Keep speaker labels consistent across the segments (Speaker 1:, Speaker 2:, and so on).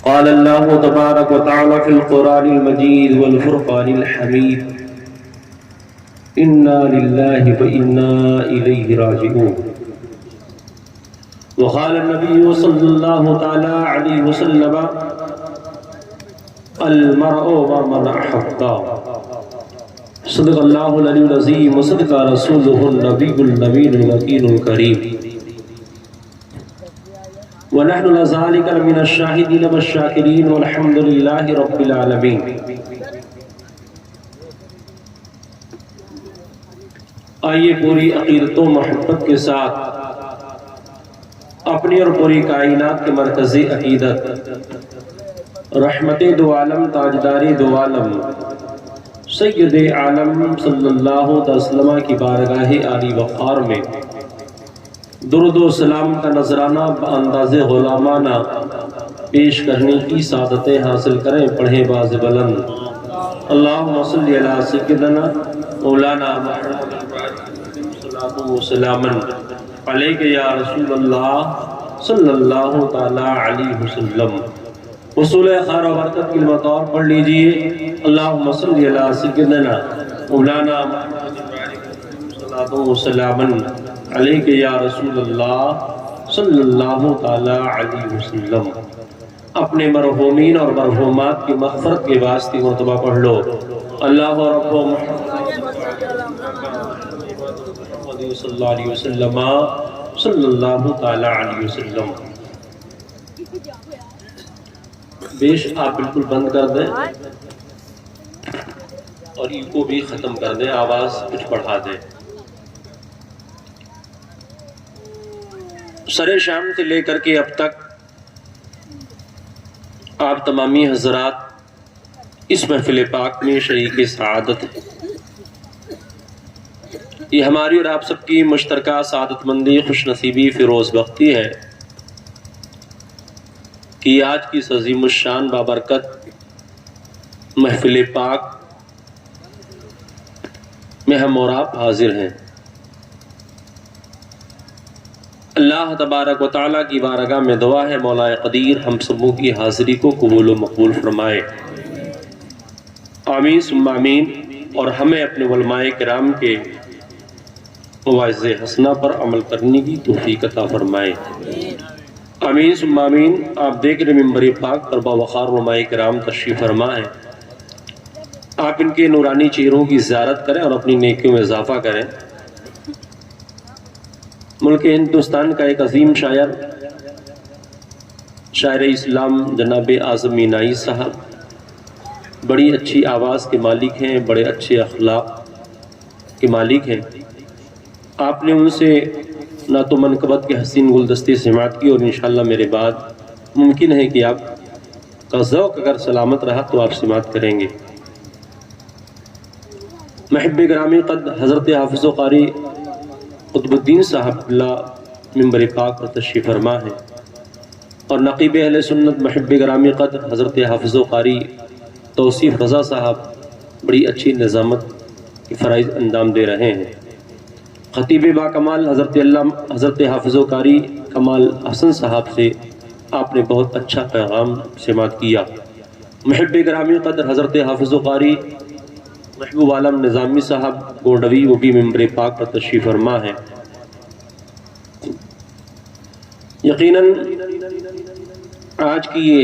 Speaker 1: قال الله تبارك وتعالى في القرآن المجيد والفرقان الحميد إنا لله وإنا إليه راجعون. وقال النبي صلى الله تعالى عليه وسلم المرء ومن أحب. صدق الله العلي العظيم وصدق رسوله النبي النبي المكين الكريم. ونحن لذلك من الشاهدين والشاكرين والحمد لله رب العالمين. آئیے پوری عقیدت و محبت کے ساتھ اپنی اور پوری کائنات کے مرکزی عقیدت رحمت دو عالم تاجدار دو عالم سید عالم صلی اللہ علیہ وسلم کی بارگاہ عالی وقار میں درود و سلام کا نذرانہ بانداز غلامانہ پیش کرنے کی سعادتیں حاصل کریں. پڑھیں باز بلند اللہم صلی علی سیدنا مولانا محمد و سلاما علیک یا رسول اللہ صلی اللہ تعالی علیہ وسلم. وصول خیر و برکت کی مطور پڑھ لیجئے. اللہم صلی علی سیدنا مولانا محمد و سلاما علیک یا رسول اللہ صلی اللہ تعالی علیہ وسلم. اپنے مرحومین اور مرحومات کی مغفرت کے واسطے مرتبہ پڑھ لو. اللہ رب محمد صلی اللہ علیہ وسلم صلی اللہ تعالی علیہ وسلم. بیش آپ بالکل بند کر دیں اور ان کو بھی ختم کر دیں, آواز کچھ بڑھا دیں. سر شام سے لے کر کے اب تک آپ تمامی حضرات اس محفل پاک میں شریک سعادت ہیں. یہ ہماری اور آپ سب کی مشترکہ سعادت مندی, خوش نصیبی, فیروز بختی ہے کہ آج کی عظیم الشان بابرکت محفل پاک میں ہم اور آپ حاضر ہیں. اللہ تبارک و تعالیٰ کی بارگاہ میں دعا ہے مولا قدیر ہم سبوں کی حاضری کو قبول و مقبول فرمائے. آمین ثم آمین. اور ہمیں اپنے علماء کرام کے مواعظ حسنہ پر عمل کرنے کی توفیق عطا فرمائے. آمین ثم آمین. آپ دیکھ رہے منبر پاک پر باوقار علماء کرام تشریف فرما ہے. آپ ان کے نورانی چہروں کی زیارت کریں اور اپنی نیکیوں میں اضافہ کریں. ملک ہندوستان کا ایک عظیم شاعر, شاعر اسلام جناب اعظم مینائی صاحب بڑی اچھی آواز کے مالک ہیں, بڑے اچھے اخلاق کے مالک ہیں. آپ نے ان سے نعت و منقبت کے حسین گلدستے سماعت کی اور انشاءاللہ میرے بعد ممکن ہے کہ آپ کا ذوق اگر سلامت رہا تو آپ سماعت کریں گے. محب گرامی قد حضرت حافظ و قاری قطب الدین صاحب اللہ منبر پاک پر تشریف فرما ہے اور نقیب اہل سنت محب گرامی قدر حضرت حافظ و قاری توصیف رضا صاحب بڑی اچھی نظامت کی فرائض انجام دے رہے ہیں. خطیب با کمال حضرت حافظ و قاری کمال حسن صاحب سے آپ نے بہت اچھا پیغام سماعت کیا. محب گرامی قدر حضرت حافظ و قاری محبوب عالم نظامی صاحب گوڑوی وہ بھی منبر پاک پر تشریف فرما ہے. یقیناً آج کی یہ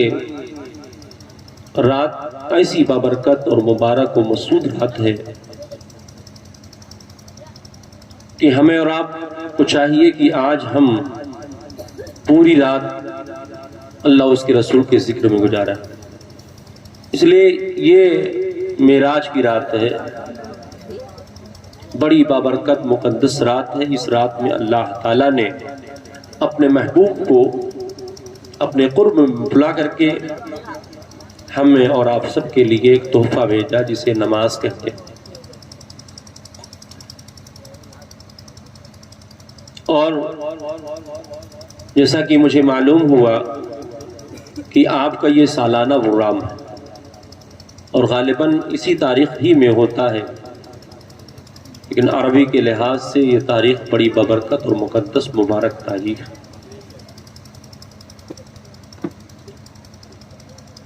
Speaker 1: رات ایسی بابرکت اور مبارک و مسعود رات ہے کہ ہمیں اور آپ کو چاہیے کہ آج ہم پوری رات اللہ اس کے رسول کے ذکر میں گزارا. اس لیے یہ معراج کی رات ہے, بڑی بابرکت مقدس رات ہے. اس رات میں اللہ تعالیٰ نے اپنے محبوب کو اپنے قرب میں بلا کر کے ہمیں اور آپ سب کے لیے ایک تحفہ بھیجا جسے نماز کہتے ہیں. اور جیسا کہ مجھے معلوم ہوا کہ آپ کا یہ سالانہ پروگرام ہے اور غالباً اسی تاریخ ہی میں ہوتا ہے, لیکن عربی کے لحاظ سے یہ تاریخ بڑی بابرکت اور مقدس مبارک تاریخ.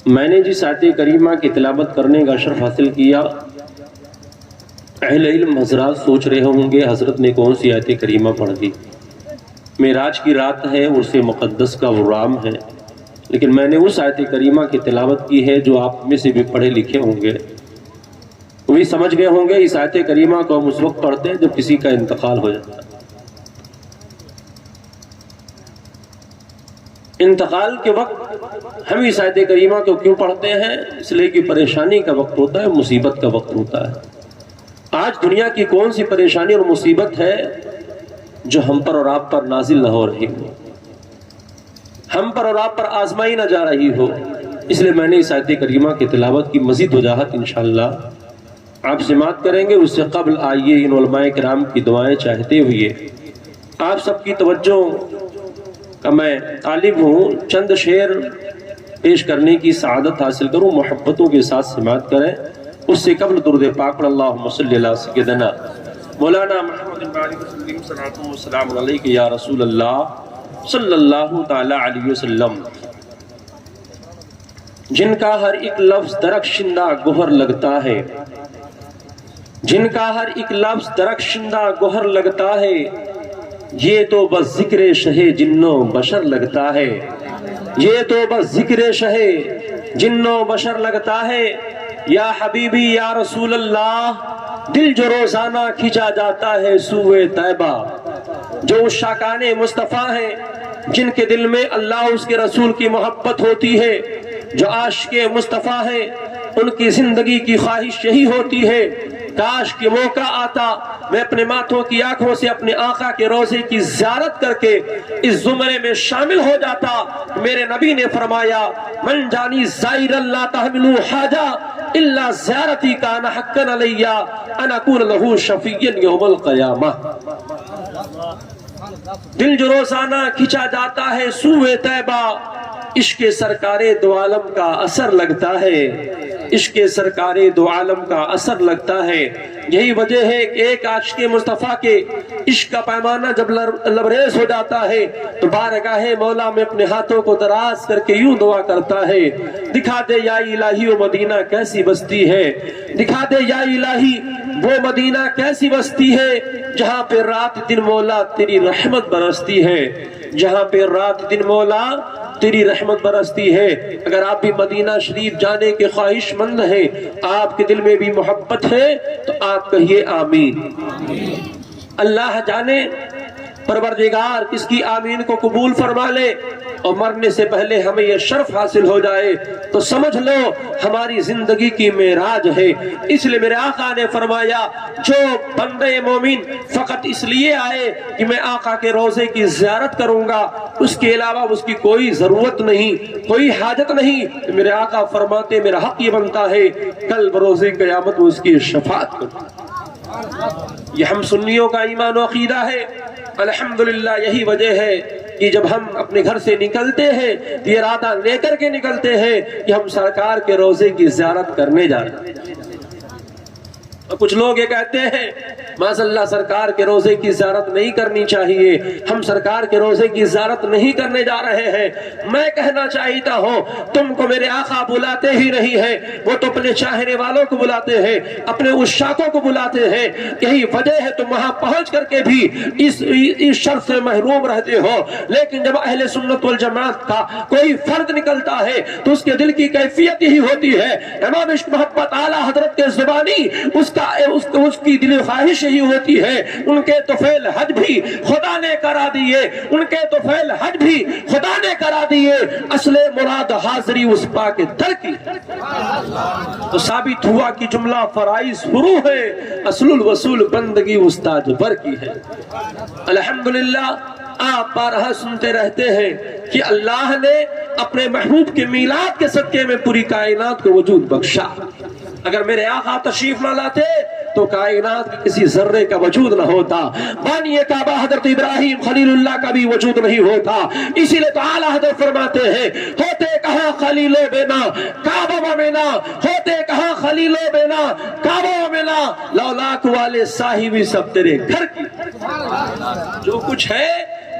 Speaker 1: میں نے جس آیت کریمہ کی تلاوت کرنے کا شرف حاصل کیا، اہل علم حضرات سوچ رہے ہوں گے حضرت نے کون سی آیت کریمہ پڑھ دی۔ معراج کی رات ہے، عرس مقدس کا وہ رام ہے، لیکن میں نے اس آیت کریمہ کی تلاوت کی ہے جو آپ میں سے بھی پڑھے لکھے ہوں گے، وہی سمجھ گئے ہوں گے اس آیت کریمہ کو ہم اس وقت پڑھتے ہیں جب کسی کا انتقال ہو جاتا ہے۔ انتقال کے وقت ہم اس آیت کریمہ کو کیوں پڑھتے ہیں؟ اس لیے کہ پریشانی کا وقت ہوتا ہے، مصیبت کا وقت ہوتا ہے۔ آج دنیا کی کون سی پریشانی اور مصیبت ہے جو ہم پر اور آپ پر نازل نہ ہو رہی ہو، ہم پر اور آپ پر آزمائی نہ جا رہی ہو؟ اس لیے میں نے اس آیت کریمہ کی تلاوت کی مزید وجاہت انشاءاللہ آپ سماعت کریں گے۔ اس سے قبل آئیے ان علماء کرام کی دعائیں چاہتے ہوئے آپ سب کی توجہ کا میں طالب ہوں، چند شعر پیش کرنے کی سعادت حاصل کروں، محبتوں کے ساتھ سماعت کریں۔ اس سے قبل درود پاک پر اللہم صلی اللہ سیدنا مولانا محمد وسلم صلاۃ و سلام علیک یا رسول اللہ صلی اللہ تعالی علیہ وسلم۔ جن کا ہر ایک لفظ درخشندہ گوہر لگتا ہے، جن کا ہر ایک لفظ درخشندہ گوہر لگتا ہے، یہ تو بس ذکر شہ جنوں بشر لگتا ہے، یہ تو بس ذکر شہ جنوں بشر لگتا ہے۔ یا حبیبی یا رسول اللہ، دل جو روزانہ کھینچا جاتا ہے سوئے طیبہ، جو عشاقان مصطفیٰ ہیں جن کے دل میں اللہ اس کے رسول کی محبت ہوتی ہے، جو عاشق مصطفیٰ ہیں ان کی زندگی کی خواہش یہی ہوتی ہے کاش کہ موقع آتا میں اپنے ماتھوں کی آنکھوں سے اپنے آقا کے روضے کی زیارت کر کے اس زمرے میں شامل ہو جاتا۔ میرے نبی نے فرمایا من جانی زائر اللہ تحملو حاجہ الا زیارتی کان حقا علیہ ان اکون لہو شفیعا یوم القیامہ۔ دل جو روزانہ کھینچا جاتا ہے سوئے طیبہ، عشق سرکار دو عالم کا اثر لگتا ہے، عشق سرکار دو عالم کا اثر لگتا ہے۔ یہی وجہ ہے کہ ایک عاشق مصطفیٰ کے عشق کا پیمانہ جب لبریز ہو جاتا ہے تو بارگاہ مولا میں اپنے ہاتھوں کو دراز کر کے یوں دعا کرتا ہے، دکھا دے یا الہی وہ مدینہ کیسی بستی ہے، دکھا دے یا الہی وہ مدینہ کیسی بستی ہے جہاں پہ رات دن مولا تیری رحمت برستی ہے، جہاں پہ رات دن مولا تیری رحمت برستی ہے۔ اگر آپ بھی مدینہ شریف جانے کے خواہش مند ہیں، آپ کے دل میں بھی محبت ہے تو آپ کہیے آمین۔ اللہ جانے پروردگار کس کی آمین کو قبول فرما لے اور مرنے سے پہلے ہمیں یہ شرف حاصل ہو جائے تو سمجھ لو ہماری زندگی کی معراج ہے۔ اس لیے میرے آقا نے فرمایا جو بندے مومن فقط اس لیے آئے کہ میں آقا کے روضے کی زیارت کروں گا، اس کے علاوہ اس کی کوئی ضرورت نہیں، کوئی حاجت نہیں، میرے آقا فرماتے میرا حق یہ بنتا ہے کل بروز قیامت اس کی شفاعت کروں۔ یہ ہم سنیوں کا ایمان و عقیدہ ہے۔ الحمدللہ یہی وجہ ہے کہ جب ہم اپنے گھر سے نکلتے ہیں تو یہ ارادہ لے کر کے نکلتے ہیں کہ ہم سرکار کے روضے کی زیارت کرنے جا رہے ہیں۔ اور کچھ لوگ یہ کہتے ہیں معاذاللہ سرکار کے روضے کی زیارت نہیں کرنی چاہیے، ہم سرکار کے روضے کی زیارت نہیں کرنے جا رہے ہیں۔ میں کہنا چاہتا ہوں تم کو میرے آقا بلاتے ہی نہیں ہیں، وہ تو اپنے چاہنے والوں کو بلاتے ہیں، اپنے عشاقوں کو بلاتے ہیں۔ یہی وجہ ہے تم وہاں پہنچ کر کے بھی اس شرف سے محروم رہتے ہو۔ لیکن جب اہل سنت والجماعت کا کوئی فرد نکلتا ہے تو اس کے دل کی کیفیت یہی ہوتی ہے، امام عشق محبت اعلیٰ حضرت کے زبانی اس کی دل خواہش یہی ہوتی ہے ان کے طفیل حج بھی خدا نے کرا دیے، ان کے طفیل حج بھی خدا نے کرا دیے، اصل مراد حاضری اس پاک در کی۔ تو ثابت ہوا کہ جملہ فرائض فرو ہے، اصل الوصول بندگی استاد بر کی ہے۔ الحمدللہ آپ بارہا سنتے رہتے ہیں کہ اللہ نے اپنے محبوب کے میلاد کے صدقے میں پوری کائنات کو وجود بخشا۔ اگر میرے آقا تشریف نہ لاتے تو کائنات کی کسی ذرے کا وجود نہ ہوتا، بانی کعبہ حضرت ابراہیم خلیل اللہ کا بھی وجود نہیں ہوتا۔ اسی لئے تو اعلیٰ حضرت فرماتے ہیں ہوتے کہاں خلیل و بینا کعبہ و منا، ہوتے کہاں خلیل و بینا کعبہ و منا، لولاک والے صاحبی سب تیرے گھر کی۔ جو کچھ ہے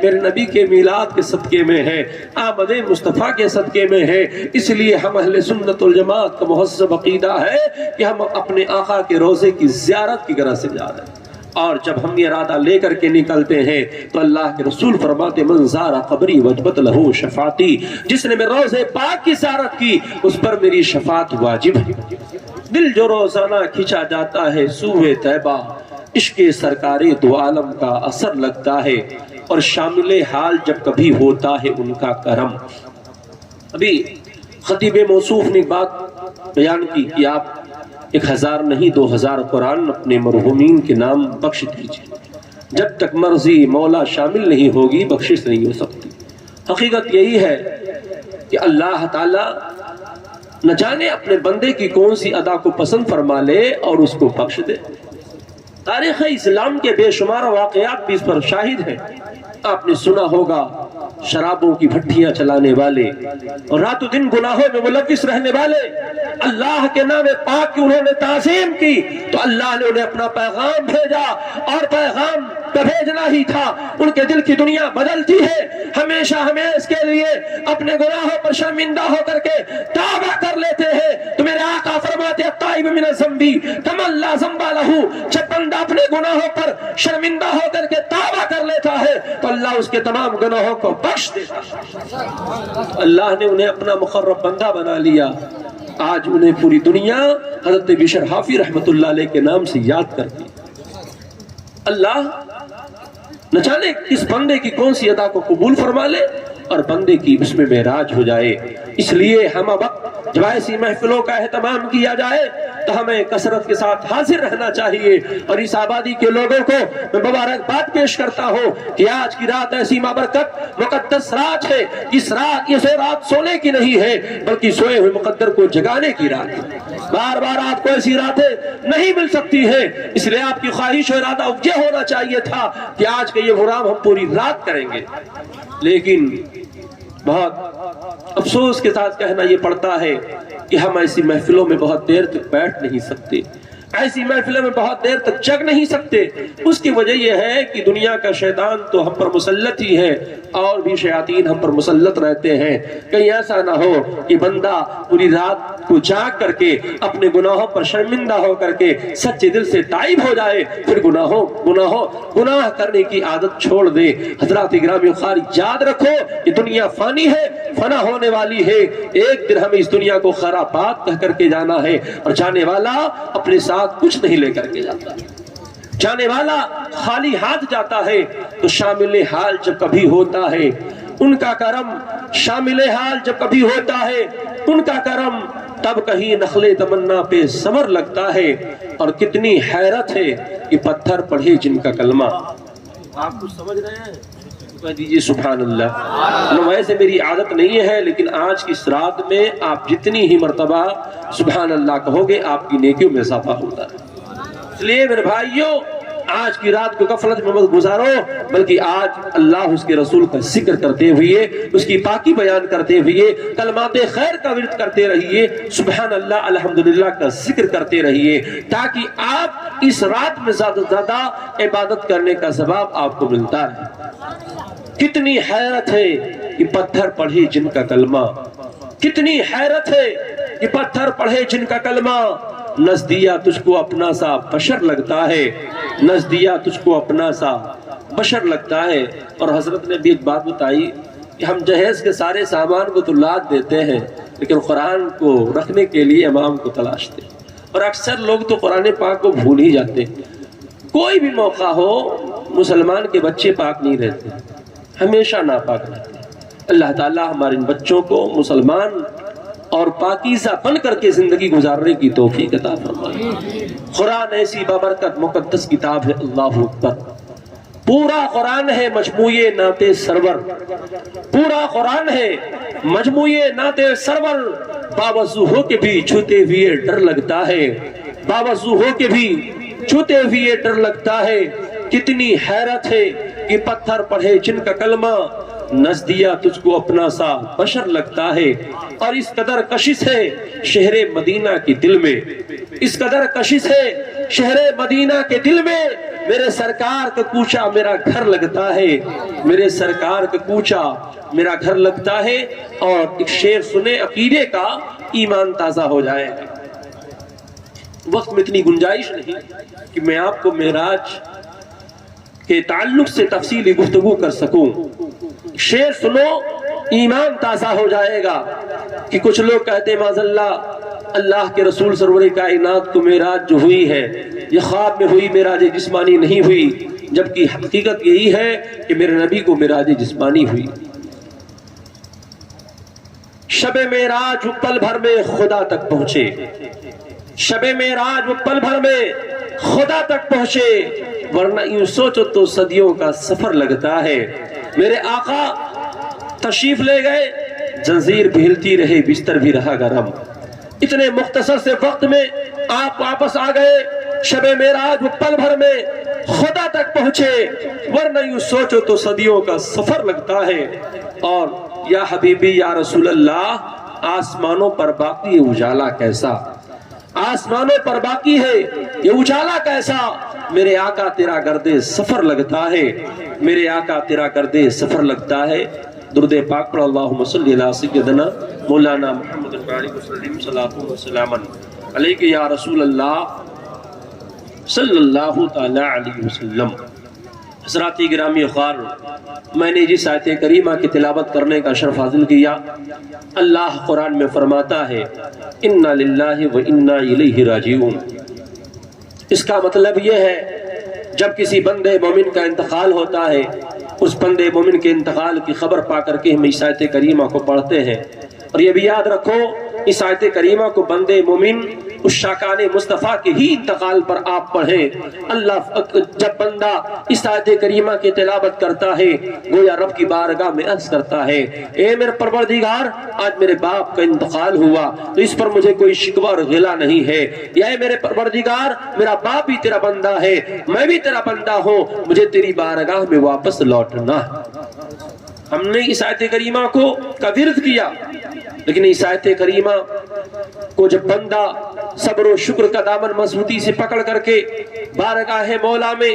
Speaker 1: میرے نبی کے میلاد کے صدقے میں ہے، آمد مصطفیٰ کے صدقے میں ہے۔ اس لیے ہم اہل سنت والجماعت کا مہذب عقیدہ ہے کہ ہم اپنے آقا کے روضے کی زیارت کی غرض سے جا رہے ہیں، اور جب ہم یہ ارادہ لے کر کے نکلتے ہیں تو اللہ کے رسول فرماتے من زار قبری وجبت لہو شفاعتی، جس نے میرے روضے پاک کی زیارت کی اس پر میری شفاعت واجب ہے۔ دل جو روزانہ کھینچا جاتا ہے سوئے طیبہ، عشق سرکار دو عالم کا اثر لگتا ہے، اور شامل حال جب کبھی ہوتا ہے ان کا کرم۔ ابھی خطیب موصوف نے بات بیان کی کہ آپ 1000 نہیں 2000 قرآن اپنے مرحومین کے نام بخش دیجئے، جب تک مرضی مولا شامل نہیں ہوگی بخشش نہیں ہو سکتی۔ حقیقت یہی ہے کہ اللہ تعالی نہ جانے اپنے بندے کی کون سی ادا کو پسند فرما لے اور اس کو بخش دے۔ تاریخ اسلام کے بے شمار واقعات بھی اس پر شاہد ہیں۔ آپ نے سنا ہوگا شرابوں کی بھٹیاں چلانے والے اور رات و دن گناہوں میں ملوث رہنے والے، اللہ کے نام پاک کی انہوں نے تعظیم کی تو اللہ نے انہیں اپنا پیغام بھیجا، اور پیغام کا بھیجنا ہی تھا۔ ان کے دل کی دنیا بدلتی ہے، ہمیشہ ہمیں اس کے لیے اپنے گناہوں پر شرمندہ ہو کر کے توبہ کر لیتے ہیں۔ تو میرے آقا فرماتے التائب من الذنب کمن لا ذنب لہ، جب بندہ اپنے گناہوں پر شرمندہ ہو کر کے توبہ کر لیتا ہے تو اللہ اس کے تمام گناہوں کو بخش دیتا ہے۔ اللہ نے انہیں اپنا مقرب بندہ بنا لیا، آج انہیں پوری دنیا حضرت بشر حافی رحمت اللہ علیہ کے نام سے یاد کرتی۔ اللہ نہ جانے کس بندے کی کون سی ادا کو قبول فرما لے اور بندے کی اس میں معراج ہو جائے۔ اس لیے ہم وقت جب ایسی محفلوں کا اہتمام کیا جائے تو ہمیں کثرت کے ساتھ حاضر رہنا چاہیے، اور اس آبادی کے لوگوں کو میں مبارکباد پیش کرتا ہوں کہ آج کی رات ایسی بابرکت مقدس رات ہے۔ اس رات یہ رات سونے کی نہیں ہے بلکہ سوئے ہوئے مقدر کو جگانے کی رات ہے۔ بار بار آپ کو ایسی راتیں نہیں مل سکتی ہیں، اس لیے آپ کی خواہش و ارادہ یہ ہونا چاہیے تھا کہ آج کے یہ پروگرام ہم پوری رات کریں گے، لیکن بہت افسوس کے ساتھ کہنا یہ پڑتا ہے کہ ہم ایسی محفلوں میں بہت دیر تک بیٹھ نہیں سکتے، ایسی محفلوں میں بہت دیر تک جگ نہیں سکتے۔ اس کی وجہ یہ ہے کہ دنیا کا شیطان تو ہم پر مسلط ہی ہے، اور بھی شیاطین ہم پر مسلط رہتے ہیں۔ کہیں ایسا نہ ہو کہ بندہ پوری رات کو جاگ کر کے اپنے گناہوں پر شرمندہ ہو کر کے سچے دل سے تائب ہو جائے، پھر گناہ کرنے کی عادت چھوڑ دے۔ حضرات گرامی خوار یاد رکھو کہ دنیا فانی ہے، فنا ہونے والی ہے، ایک دن ہمیں اس دنیا کو خرابات کہہ کر کے جانا ہے، اور جانے والا اپنے ساتھ کچھ نہیں لے کر کے جاتا، جانے والا خالی ہاتھ جاتا ہے۔ تو شامل حال جب کبھی ہوتا ہے ان کا کرم، شامل حال جب کبھی ہوتا ہے ان کا کرم، تب کہیں نخلے تمنا پہ ثمر لگتا ہے، اور کتنی حیرت ہے کہ پتھر پڑھے جن کا کلمہ۔ آپ کچھ سمجھ رہے ہیں؟ کہہ دیجئے سبحان اللہ۔ ویسے میری عادت نہیں ہے، لیکن آج کی اس رات میں آپ جتنی ہی مرتبہ سبحان اللہ کہو گے آپ کی نیکیوں میں اضافہ ہوتا ہے۔ اس لیے میرے بھائیوں، آج کی رات کو غفلت میں مت گزارو، بلکہ آج اللہ اس کے رسول کا ذکر کرتے ہوئے، اس کی پاکی بیان کرتے ہوئے، کلمات خیر کا ورد کرتے رہیے، سبحان اللہ الحمدللہ کا ذکر کرتے رہیے، تاکہ آپ اس رات میں زیادہ سے زیادہ عبادت کرنے کا ثواب آپ کو ملتا ہے۔ کتنی حیرت ہے کہ پتھر پڑھے جن کا کلمہ، کتنی حیرت ہے کہ پتھر پڑھے جن کا کلمہ، نزدیا تجھ کو اپنا سا بشر لگتا ہے، نزدیا تجھ کو اپنا سا بشر لگتا ہے۔ اور حضرت نے بھی ایک بات بتائی کہ ہم جہیز کے سارے سامان کو تو لاد دیتے ہیں، لیکن قرآن کو رکھنے کے لیے امام کو تلاشتے ہیں، اور اکثر لوگ تو قرآن پاک کو بھول ہی جاتے ہیں۔ کوئی بھی موقع ہو مسلمان کے بچے پاک نہیں رہتے، ہمیشہ ناپاک رہتے ہیں۔ اللہ تعالیٰ ہمارے ان بچوں کو مسلمان اور پاکیزہ بن کر کے زندگی گزارنے کی توفیق عطا فرمائے۔ قرآن ایسی بابرکت مقدس کتاب ہے، اللہ اکبر۔ پورا قرآن ہے مجموعے نعت سرور، پورا قرآن ہے مجموعے نعت سرور۔ باوضو ہو کے بھی چھوتے ہوئے ڈر لگتا ہے، باوضو ہو کے بھی چھوتے ہوئے ڈر لگتا ہے۔ کتنی حیرت ہے کہ پتھر پڑھے جن کا کلمہ، نزدیا تجھ کو اپنا سا بشر لگتا ہے۔ اور اس قدر کشش ہے شہر مدینہ کی دل میں، اس قدر کشش ہے شہر مدینہ کے دل میں میرے سرکار کا کوچہ میرا گھر لگتا ہے، میرے سرکار کا کوچہ میرا گھر لگتا ہے۔ اور ایک شعر سنے عقیدے کا، ایمان تازہ ہو جائے۔ وقت میں اتنی گنجائش نہیں کہ میں آپ کو معراج کے تعلق سے تفصیلی گفتگو کر سکوں۔ شعر سنو، ایمان تازہ ہو جائے گا۔ کہ کچھ لوگ کہتے ہیں معاذ اللہ کے رسول سرور کائنات کو معراج جو ہوئی ہے یہ خواب میں ہوئی، معراج جسمانی نہیں ہوئی، جبکہ حقیقت یہی ہے کہ میرے نبی کو معراج جسمانی ہوئی۔ شب معراج وہ پل بھر میں خدا تک پہنچے، شب معراج وہ پل بھر میں خدا تک پہنچے، ورنہ یوں سوچو تو صدیوں کا سفر لگتا ہے۔ میرے آقا تشریف لے گئے، زنجیر بھی ہلتی رہے، بستر بھی رہا گرم۔ اتنے مختصر سے وقت میں آپ واپس آ گئے، شب معراج وہ پل بھر میں خدا تک پہنچے، ورنہ یوں سوچو تو صدیوں کا سفر لگتا ہے۔ اور یا حبیبی یا رسول اللہ، آسمانوں پر باقی اجالا کیسا، آسمانوں پر باقی ہے یہ اجالا کیسا، میرے آقا تیرا گردے سفر لگتا ہے، میرے آقا تیرا گردے سفر لگتا ہے۔ درود پاک پڑھ، اللہم صلی علی سیدنا مولانا محمد وعلیہ وسلم، صلاۃ و سلام علیک یا رسول اللہ صلی اللہ تعالی علیہ وسلم۔ حضرات گرامی خوار، میں نے جس آیت کریمہ کی تلاوت کرنے کا شرف حاصل کیا، اللہ قرآن میں فرماتا ہے اِنَّا لِلَّهِ وَإِنَّا إِلَيْهِ رَاجِعُونَ۔ اس کا مطلب یہ ہے جب کسی بندے مومن کا انتقال ہوتا ہے، اس بندے مومن کے انتقال کی خبر پا کر کے ہم اس آیت کریمہ کو پڑھتے ہیں، اور یہ بھی یاد رکھو اس آیت کریمہ کو بندے مومن اس شاکان مصطفیٰ کے ہی انتقال پر آپ پڑھیں۔ اللہ جب بندہ اس آیت کریمہ کی تلاوت کرتا ہے گویا رب کی بارگاہ میں عرض کرتا ہے اے میرے پروردگار، آج میرے باپ کا انتقال ہوا تو اس پر مجھے کوئی شکوہ اور غلہ نہیں ہے، یا اے میرے پروردگار میرا باپ بھی تیرا بندہ ہے، میں بھی تیرا بندہ ہوں، مجھے تیری بارگاہ میں واپس لوٹنا۔ ہم نے اس آیت کریمہ کو ورد کیا، لیکن اس آیت کریمہ کو جب بندہ صبر و شکر کا دامن مضبوطی سے پکڑ کر کے بارگاہ مولا میں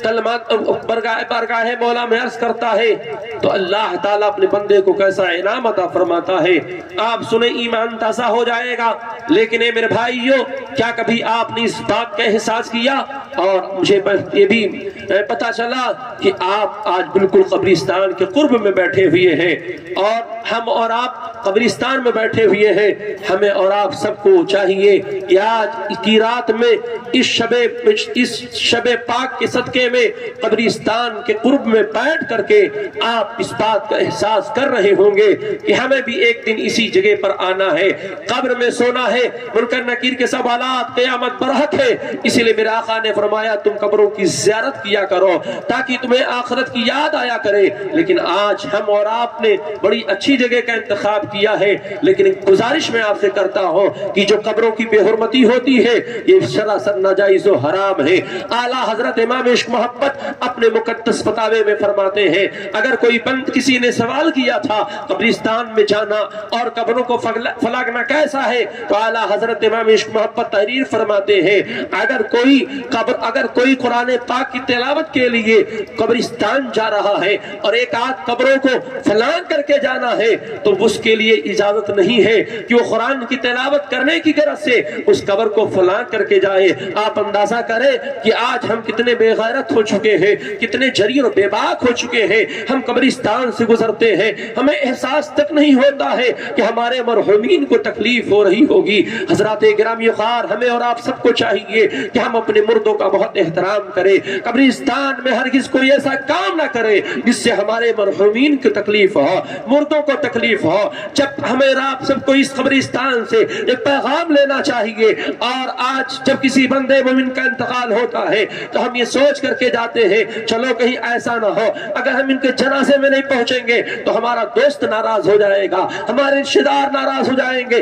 Speaker 1: کلمات بارگاہ مولا میں عرض کرتا ہے تو اللہ تعالیٰ اپنے بندے کو کیسا انعام عطا فرماتا ہے۔ آپ سنیں، ایمان تازہ ہو جائے گا۔ لیکن اے میرے بھائیو، کیا کبھی آپ نے اس بات کا احساس کیا؟ اور مجھے یہ بھی پتا چلا کہ آپ آج بالکل قبرستان کے قرب میں بیٹھے ہوئے ہیں، اور ہم اور آپ قبرستان میں بیٹھے ہوئے ہیں۔ ہمیں اور آپ سب کو چاہیے کہ آج کی رات میں اس شب پاک کے صدقے میں قبرستان کے قرب میں بیٹھ کر کے آپ اس بات کا احساس کر رہے ہوں گے کہ ہمیں بھی ایک دن اسی جگہ پر آنا ہے، قبر میں سونا ہے، منکر نکیر کے سوالات قیامت برحق ہے۔ اسی لیے میرے آقا نے فرمایا تم قبروں کی زیارت کیا کرو تاکہ تمہیں آخرت کی یاد آیا کرے۔ لیکن آج ہم اور آپ نے بڑی اچھی جگہ کا انتخاب کیا ہے، لیکن گزارش میں آپ سے کرتا ہوں کہ جو قبروں کی بے حرمتی ہوتی ہے یہ سراسر ناجائز و حرام ہے۔ اعلیٰ حضرت امام عشق محبت اپنے مقدس فتاوے میں فرماتے ہیں اگر کوئی بند کسی نے سوال کیا تھا قبرستان میں جانا اور قبروں کو فلاگنا کیسا ہے تو اعلیٰ حضرت امام عشق محبت تحریر فرماتے ہیں اگر کوئی قرآن پاک کی تلاوت کے لیے قبرستان جا رہا ہے اور ایک آدھ قبروں کو فلان کر کے جانا ہے تو اس کے لیے اجازت نہیں ہے کہ وہ قرآن کی تلاوت کرنے کی غرض سے اس قبر کو فلان کر کے جائے۔ آپ اندازہ کریں کہ آج ہم کتنے بے غیرت ہو چکے ہیں، کتنے جری اور بے باک ہو چکے ہیں۔ ہم قبرستان سے گزرتے ہیں، ہمیں احساس تک نہیں ہوتا ہے کہ ہمارے مرحومین کو تکلیف ہو رہی ہوگی۔ حضرات گرامی خوار، ہمیں اور آپ سب کو چاہیے کہ ہم اپنے مردوں کا بہت احترام کریں۔ قبرستان میں ہرگز کوئی ایسا کام نہ کرے جس سے ہمارے مرحومین کو تکلیف ہو، مردوں کو تکلیف ہو۔ جب ہمیں اور آپ سب کو اس قبرستان سے ایک پیغام لینا چاہیے، اور آج جب کسی بندے مومن کا انتقال ہوتا ہے تو ہم یہ سوچ کر کے جاتے ہیں چلو کہیں ایسا نہ ہو اگر ہم ان کے جنازے میں نہیں پہنچیں گے تو ہمارا دوست ناراض ہو جائے گا، ہمارے رشتہ دار ناراض ہو جائیں گے،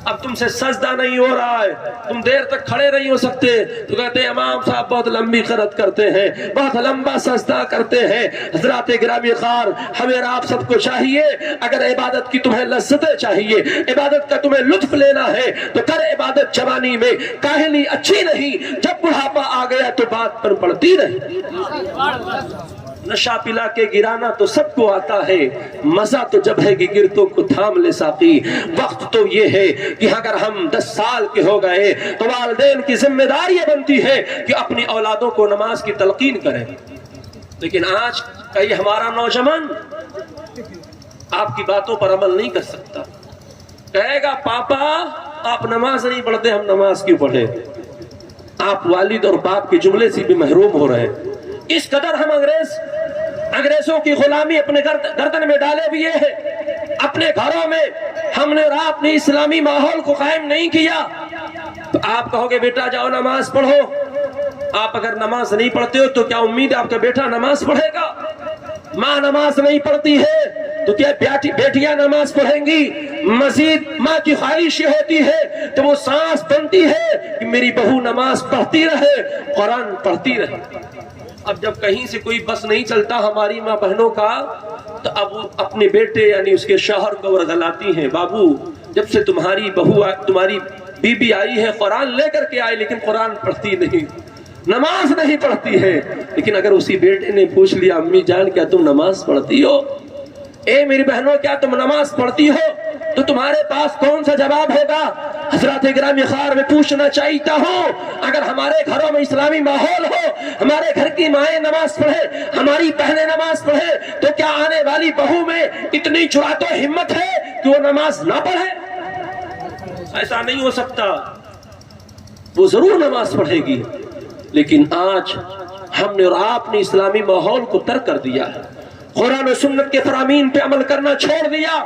Speaker 1: اب تم سے سجدہ نہیں ہو رہا ہے، تم دیر تک کھڑے نہیں ہو سکتے، تو کہتے ہیں امام صاحب بہت لمبی قرات کرتے ہیں، بہت لمبا سجدہ کرتے ہیں۔ حضرات گرامی خوار، ہمیں آپ سب کو چاہیے اگر عبادت کی تمہیں لذتیں چاہیے، عبادت کا تمہیں لطف لینا ہے تو کر عبادت جوانی میں، کاہلی اچھی نہیں، جب بڑھاپا آ گیا تو بات پر پڑتی رہی۔ نشہ پلا کے گرانا تو سب کو آتا ہے، مزہ تو جب ہے کہ گرتوں کو تھام لے ساقی۔ وقت تو یہ ہے کہ اگر ہم 10 سال کے ہو گئے تو والدین کی ذمہ داری بنتی ہے کہ اپنی اولادوں کو نماز کی تلقین کریں، لیکن آج کئی ہمارا نوجوان آپ کی باتوں پر عمل نہیں کر سکتا، کہے گا پاپا آپ نماز نہیں پڑھتے، ہم نماز کیوں پڑھے؟ آپ والد اور باپ کے جملے سے بھی محروم ہو رہے ہیں۔ اس قدر ہم انگریزوں کی غلامی اپنے گردن میں ڈالے ہوئے ہیں، اپنے گھروں میں ہم نے اپنے اسلامی ماحول کو قائم نہیں کیا۔ تو آپ کہو گے بیٹا جاؤ نماز پڑھو، آپ اگر نماز نہیں پڑھتے ہو تو کیا امید ہے آپ کا بیٹا نماز پڑھے گا؟ ماں نماز نہیں پڑھتی ہے تو کیا بیٹیاں نماز پڑھیں گی؟ مزید ماں کی خواہش یہ ہوتی ہے تو وہ سانس بنتی ہے کہ میری بہو نماز پڑھتی رہے، قرآن پڑھتی رہے۔ اب جب کہیں سے کوئی بس نہیں چلتا ہماری ماں بہنوں کا تو اب وہ اپنے بیٹے یعنی اس کے شوہر کو ورغلاتی ہیں، بابو جب سے تمہاری بہو تمہاری بیوی آئی ہے قرآن لے کر کے آئی لیکن قرآن پڑھتی نہیں، نماز نہیں پڑھتی ہے۔ لیکن اگر اسی بیٹے نے پوچھ لیا امی جان کیا تم نماز پڑھتی ہو؟ اے میری بہنوں کیا تم نماز پڑھتی ہو؟ تو تمہارے پاس کون سا جواب ہوگا؟ حضرات گرامی خوار میں پوچھنا چاہتا ہوں اگر ہمارے گھروں میں اسلامی ماحول ہو، ہمارے گھر کی مائیں نماز پڑھے، ہماری بہنیں نماز پڑھے، تو کیا آنے والی بہو میں اتنی جرأت و ہمت ہے کہ وہ نماز نہ پڑھے؟ ایسا نہیں ہو سکتا، وہ ضرور نماز پڑھے گی، لیکن آج ہم نے اور آپ نے اسلامی ماحول کو ترک کر دیا ہے، قرآن و سنت کے فرامین پہ عمل کرنا چھوڑ دیا۔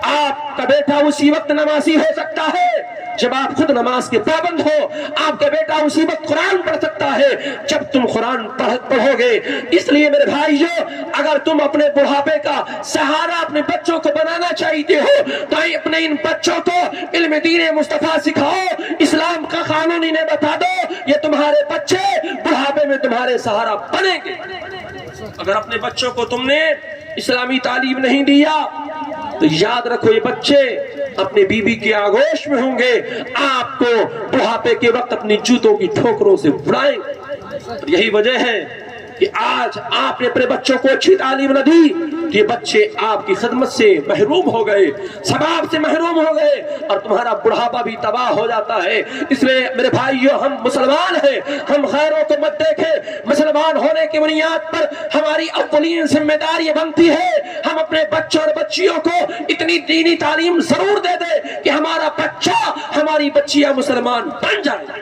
Speaker 1: آپ کا بیٹا اسی وقت نمازی ہو سکتا ہے جب آپ خود نماز کے پابند ہو، آپ کا بیٹا اسی وقت قرآن پڑھ سکتا ہے جب تم قرآن پڑھو گے۔ اس لیے میرے بھائیو اگر تم اپنے بڑھاپے کا سہارا اپنے بچوں کو بنانا چاہتے ہو تو اپنے ان بچوں کو علم دین مصطفیٰ سکھاؤ، اسلام کا قانون انہیں بتا دو، یہ تمہارے بچے بڑھاپے میں تمہارے سہارا بنیں گے۔ اگر اپنے بچوں کو تم نے اسلامی تعلیم نہیں دیا تو یاد رکھو یہ بچے اپنے بیوی کی آغوش میں ہوں گے، آپ کو بڑھاپے کے وقت اپنی جوتوں کی ٹھوکروں سے اڑائیں گے۔ یہی وجہ ہے کہ آج آپ نے اپنے بچوں کو اچھی تعلیم نہ دی تو یہ بچے آپ کی خدمت سے محروم ہو گئے، ثواب سے محروم ہو گئے اور تمہارا بڑھاپا بھی تباہ ہو جاتا ہے۔ اس لیے میرے بھائیو ہم مسلمان ہیں، ہم غیروں کو مت دیکھیں، مسلمان ہونے کی بنیاد پر ہماری اولین ذمہ داری بنتی ہے ہم اپنے بچوں اور بچیوں کو اتنی دینی تعلیم ضرور دے دیں کہ ہمارا بچہ ہماری بچیاں مسلمان بن جائے۔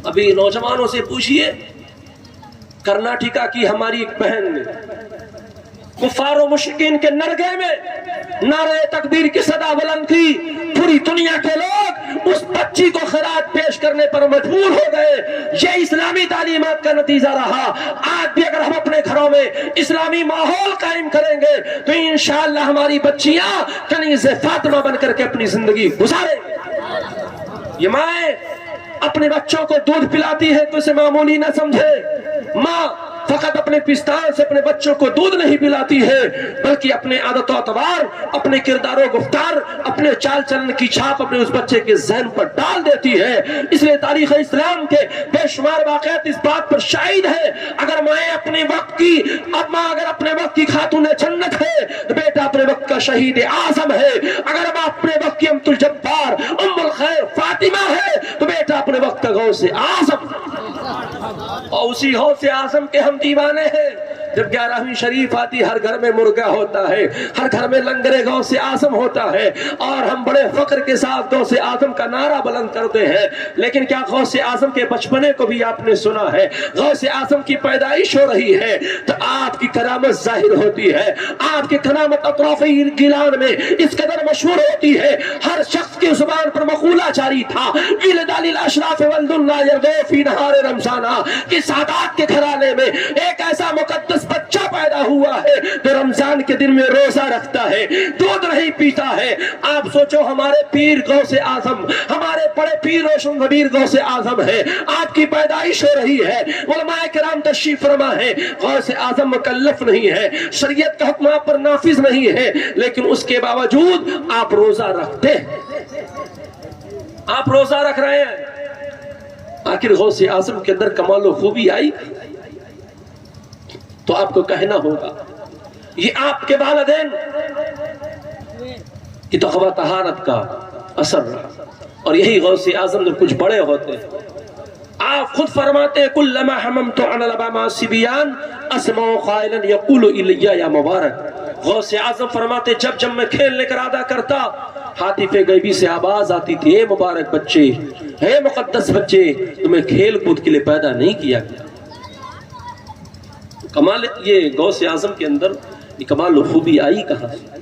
Speaker 1: ابھی نوجوانوں سے پوچھئے، کرناٹکا کی ہماری ایک بہن نے کفار و مشرکین کے نرگے میں نعرہ تکبیر کی صدا بلند کی، پوری دنیا کے لوگ اس بچی کو خراج پیش کرنے پر مجبور ہو گئے۔ یہ اسلامی تعلیمات کا نتیجہ رہا۔ آج بھی اگر ہم اپنے گھروں میں اسلامی ماحول قائم کریں گے تو انشاءاللہ ہماری بچیاں کنیز فاطمہ بن کر کے اپنی زندگی گزاریں گے۔ یہ مائیں اپنے بچوں کو دودھ پلاتی ہے تو اسے معمولی نہ سمجھے، ماں فقط اپنے پستان سے اپنے بچوں کو دودھ نہیں پلاتی ہے بلکہ اپنے عادت و اعتبار، اپنے کردار و گفتار، اپنے چال چلن کی چھاپ اپنے اس بچے کے ذہن پر ڈال دیتی ہے۔ اس لیے تاریخ اسلام کے بے شمار واقعات اس بات پر شاہد ہے اگر مائیں اپنے وقت کی ماں اگر اپنے وقت کی خاتون جنت ہے تو بیٹا اپنے وقت کا شہید اعظم ہے، اگر ماں اپنے وقت کی امت الجبار ام الخیر فاطمہ ہے تو بیٹا اپنے وقت کا غوث اعظم، اور اسی غوث اعظم کے ہم دیوانے ہیں۔ جب 11ویں شریف آتی ہر گھر میں مرغا ہوتا ہے، ہر گھر میں لنگر غوث اعظم ہوتا ہے اور ہم بڑے فخر کے ساتھ غوث اعظم کا نعرہ بلند کرتے ہیں۔ لیکن کیا غوث اعظم کے بچپنے کو بھی آپ نے سنا ہے؟ غوث اعظم کی پیدائش ہو رہی ہے تو آپ کی کرامت ظاہر ہوتی ہے، آپ کی کرامت اطراف گیلان میں اس قدر مشہور ہوتی ہے، ہر شخص کی زبان پر مقولہ جاری تھا ولد للاشراف ولد لا یرغب فی نہار رمضان، کہ سادات کے گھرانے میں ایک ایسا مقدس بچہ پیدا ہوا ہے تو رمضان کے دن میں روزہ رکھتا ہے، دودھ نہیں پیتا ہے۔ آپ سوچو ہمارے پیر غوث اعظم، ہمارے بڑے پیر روشن ضمیر غوث اعظم ہے، آپ کی پیدائش ہو رہی ہے، علماء کرام تشریف فرما ہے، غوث اعظم مکلف نہیں ہے، شریعت کا حکم آپ پر نافذ نہیں ہے، لیکن اس کے باوجود آپ روزہ رکھتے ہیں، آپ روزہ رکھ رہے ہیں۔ آخر غوث اعظم کے اندر کمال و خوبی آئی تو آپ کو کہنا ہوگا یہ آپ کے والدین کی تقویٰ طہارت کا اثر رہا، اور یہی غوث اعظم جب کچھ بڑے ہوتے ہیں آپ خود فرماتے ہیں کلما حممت عن الابا سبیان اسمع قائلا یقول الی یا مبارک۔ غوث اعظم فرماتے جب میں کھیلنے کا ارادہ کرتا ہاتف غیبی سے آواز آتی تھی، اے مبارک بچے، اے مقدس بچے، تمہیں کھیل کود کے لیے پیدا نہیں کیا گیا۔ کمال یہ غوث اعظم کے اندر یہ کمال و خوبی آئی کہاں سے؟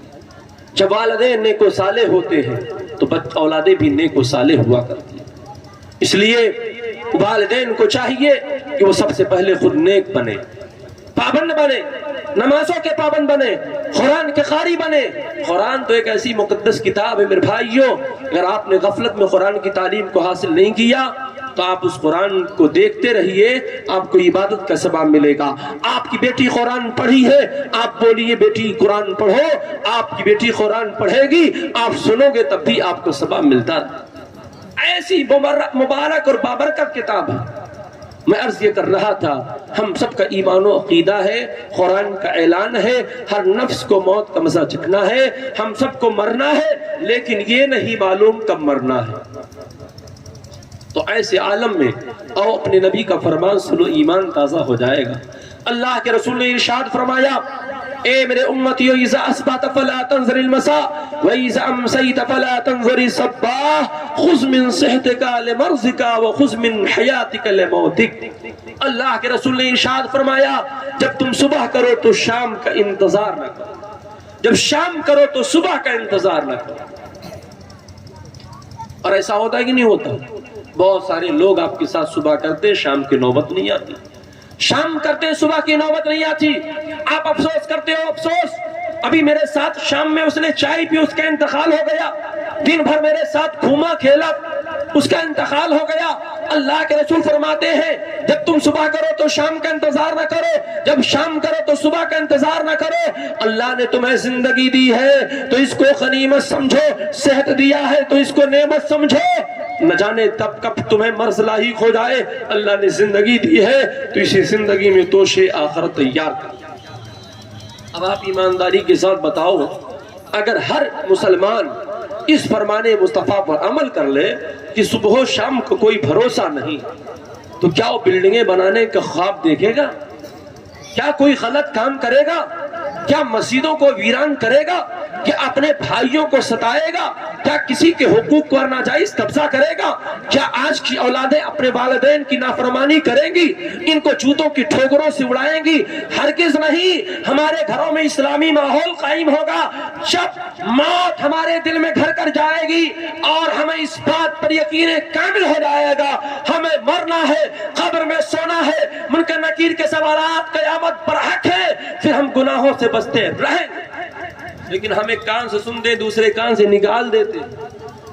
Speaker 1: جب والدین نیک و صالح ہوتے ہیں تو اولادیں بھی نیک و صالح ہوا کرتی ہیں۔ اس لیے والدین کو چاہیے کہ وہ سب سے پہلے خود نیک بنے، پابند بنے، نمازوں کے پابند بنے، قرآن کے قاری بنے۔ قرآن تو ایک ایسی مقدس کتاب ہے میرے بھائیوں، اگر آپ نے غفلت میں قرآن کی تعلیم کو حاصل نہیں کیا تو آپ اس قرآن کو دیکھتے رہیے، آپ کو عبادت کا ثواب ملے گا۔ آپ کی بیٹی قرآن پڑھی ہے، آپ بولیے بیٹی قرآن پڑھو، آپ کی بیٹی قرآن پڑھے گی، آپ سنو گے تب بھی آپ کو ثواب ملتا ہے۔ ایسی مبارک اور بابرکت کتاب ہے۔ میں عرض یہ کر رہا تھا ہم سب کا ایمان و عقیدہ ہے، قرآن کا اعلان ہے، ہر نفس کو موت کا مزہ چکھنا ہے، ہم سب کو مرنا ہے، لیکن یہ نہیں معلوم کب مرنا ہے۔ تو ایسے عالم میں آؤ اپنے نبی کا فرمان سنو، ایمان تازہ ہو جائے گا۔ اللہ کے رسول نے ارشاد فرمایا اے میرے امتیو اذا اصبحت فلا تنظر المساء واذا امسیت فلا تنظر الصباح خذ من صحتك لمرضك وخذ من حیاتك لموتك۔ اللہ کے رسول نے ارشاد فرمایا جب تم صبح کرو تو شام کا انتظار نہ کرو، جب شام کرو تو صبح کا انتظار نہ کرو۔ اور ایسا ہوتا ہے کہ نہیں ہوتا؟ بہت سارے لوگ آپ کے ساتھ صبح کرتے شام کی نوبت نہیں آتی، شام کرتے صبح کی نوبت نہیں آتی، آپ افسوس کرتے ہو افسوس، ابھی میرے ساتھ شام میں اس نے چائے پی، اس کا انتقال ہو گیا، دن بھر میرے ساتھ گھوما کھیلا، اس کا انتقال ہو گیا۔ اللہ کے رسول فرماتے ہیں جب تم صبح کرو تو شام کا انتظار نہ کرو، جب شام کرو تو صبح کا انتظار نہ کرو۔ اللہ نے تمہیں زندگی دی ہے تو اس کو غنیمت سمجھو، صحت دیا ہے تو اس کو نعمت سمجھو، نہ جانے تب کب تمہیں مرض لاحق ہو جائے۔ اللہ نے زندگی دی ہے تو اسی زندگی میں توشے آخرت تیار کر۔ اب آپ ایمانداری کے ساتھ بتاؤ، اگر ہر مسلمان اس فرمان مصطفیٰ پر عمل کر لے کہ صبح و شام کو کوئی بھروسہ نہیں، تو کیا وہ بلڈنگیں بنانے کا خواب دیکھے گا؟ کیا کوئی غلط کام کرے گا؟ کیا مسجدوں کو ویران کرے گا؟ کیا اپنے بھائیوں کو ستائے گا؟ کیا کسی کے حقوق پر ناجائز قبضہ کرے گا؟ کیا آج کی اولادیں اپنے والدین کی نافرمانی کریں گی، ان کو جوتوں کی ٹھوکروں سے اڑائیں گی؟ ہرگز نہیں۔ ہمارے گھروں میں اسلامی ماحول قائم ہوگا جب موت ہمارے دل میں گھر کر جائے گی اور ہمیں اس بات پر یقین کامل ہو جائے گا ہمیں مرنا ہے، قبر میں سونا ہے، منکر نکیر کے سوالات قیامت پر حق ہے، پھر ہم گناہوں سے بچتے رہیں۔ لیکن ہم ایک کان سے سن دیں دوسرے کان سے نکال دیتے،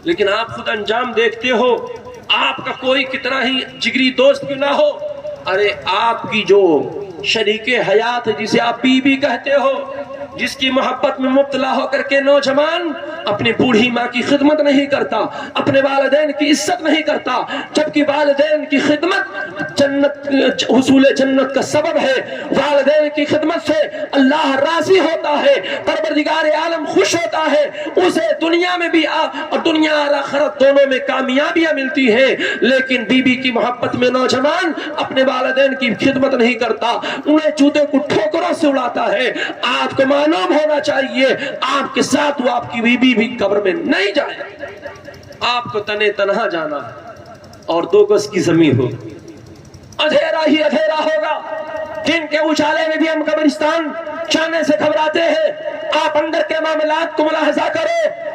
Speaker 1: لیکن آپ خود انجام دیکھتے ہو۔ آپ کا کوئی کتنا ہی جگری دوست کیوں نہ ہو، ارے آپ کی جو شریک حیات ہے جسے آپ بی بی کہتے ہو، جس کی محبت میں مبتلا ہو کر کے نوجوان اپنی بوڑھی ماں کی خدمت نہیں کرتا، اپنے والدین کی عزت نہیں کرتا، جبکہ والدین کی خدمت جنت، حصول جنت کا سبب ہے۔ والدین کی خدمت سے اللہ راضی ہوتا ہے، پروردگار عالم خوش ہوتا ہے، اسے دنیا میں بھی اور دنیا اور آخرت دونوں میں کامیابیاں ملتی ہیں۔ لیکن بی بی کی محبت میں نوجوان اپنے والدین کی خدمت نہیں کرتا، انہیں جوتے کو ٹھوکروں سے اڑاتا ہے۔ آپ کو معلوم ہونا چاہیے آپ کے ساتھ وہ آپ کی بیوی بھی قبر میں نہیں جائے، آپ کو تنے تنہا جانا ہے اور 2 گز کی زمین ہو، اندھیرا ہی اندھیرا ہوگا۔ دن کے اجالے میں بھی ہم قبرستان جانے سے گھبراتے ہیں۔ آپ اندر کے معاملات کو ملاحظہ کرو،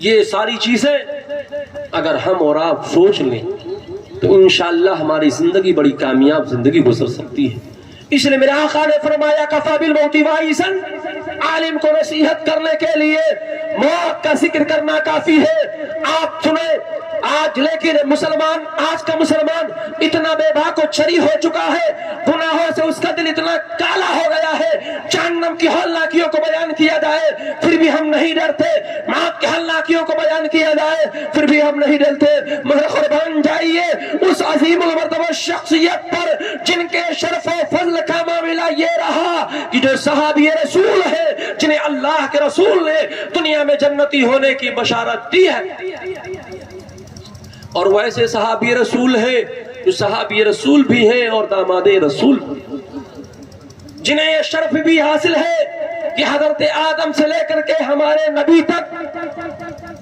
Speaker 1: یہ ساری چیزیں اگر ہم اور آپ سوچ لیں تو انشاءاللہ ہماری زندگی بڑی کامیاب زندگی گزر سکتی ہے۔ اس لیے میرے آقا نے فرمایا کفا بالموت واعظا، عالم کو نصیحت کرنے کے لیے موت کا ذکر کرنا کافی ہے۔ آپ سنیں آج لیکن آج کا مسلمان اتنا بے باک و چری ہو چکا ہے، گناہوں سے اس کا دل اتنا کالا ہو گیا ہے، جہنم کی ہولناکیوں کو بیان کیا جائے پھر بھی ہم نہیں ڈرتے، موت کی ہولناکیوں کو بیان کیا جائے پھر بھی ہم نہیں ڈرتے۔ مگر قربان جائیے اس عظیم المرتبہ شخصیت پر جن کے شرف و فضل کا معاملہ یہ رہا کہ جو صحابی رسول ہے، جنہیں اللہ کے رسول نے دنیا میں جنتی ہونے کی بشارت دی ہے، اور وہ ایسے صحابی رسول ہیں جو صحابی رسول بھی ہیں اور داماد رسول بھی، جنہیں یہ شرف بھی حاصل ہے کہ حضرت آدم سے لے کر کے ہمارے نبی تک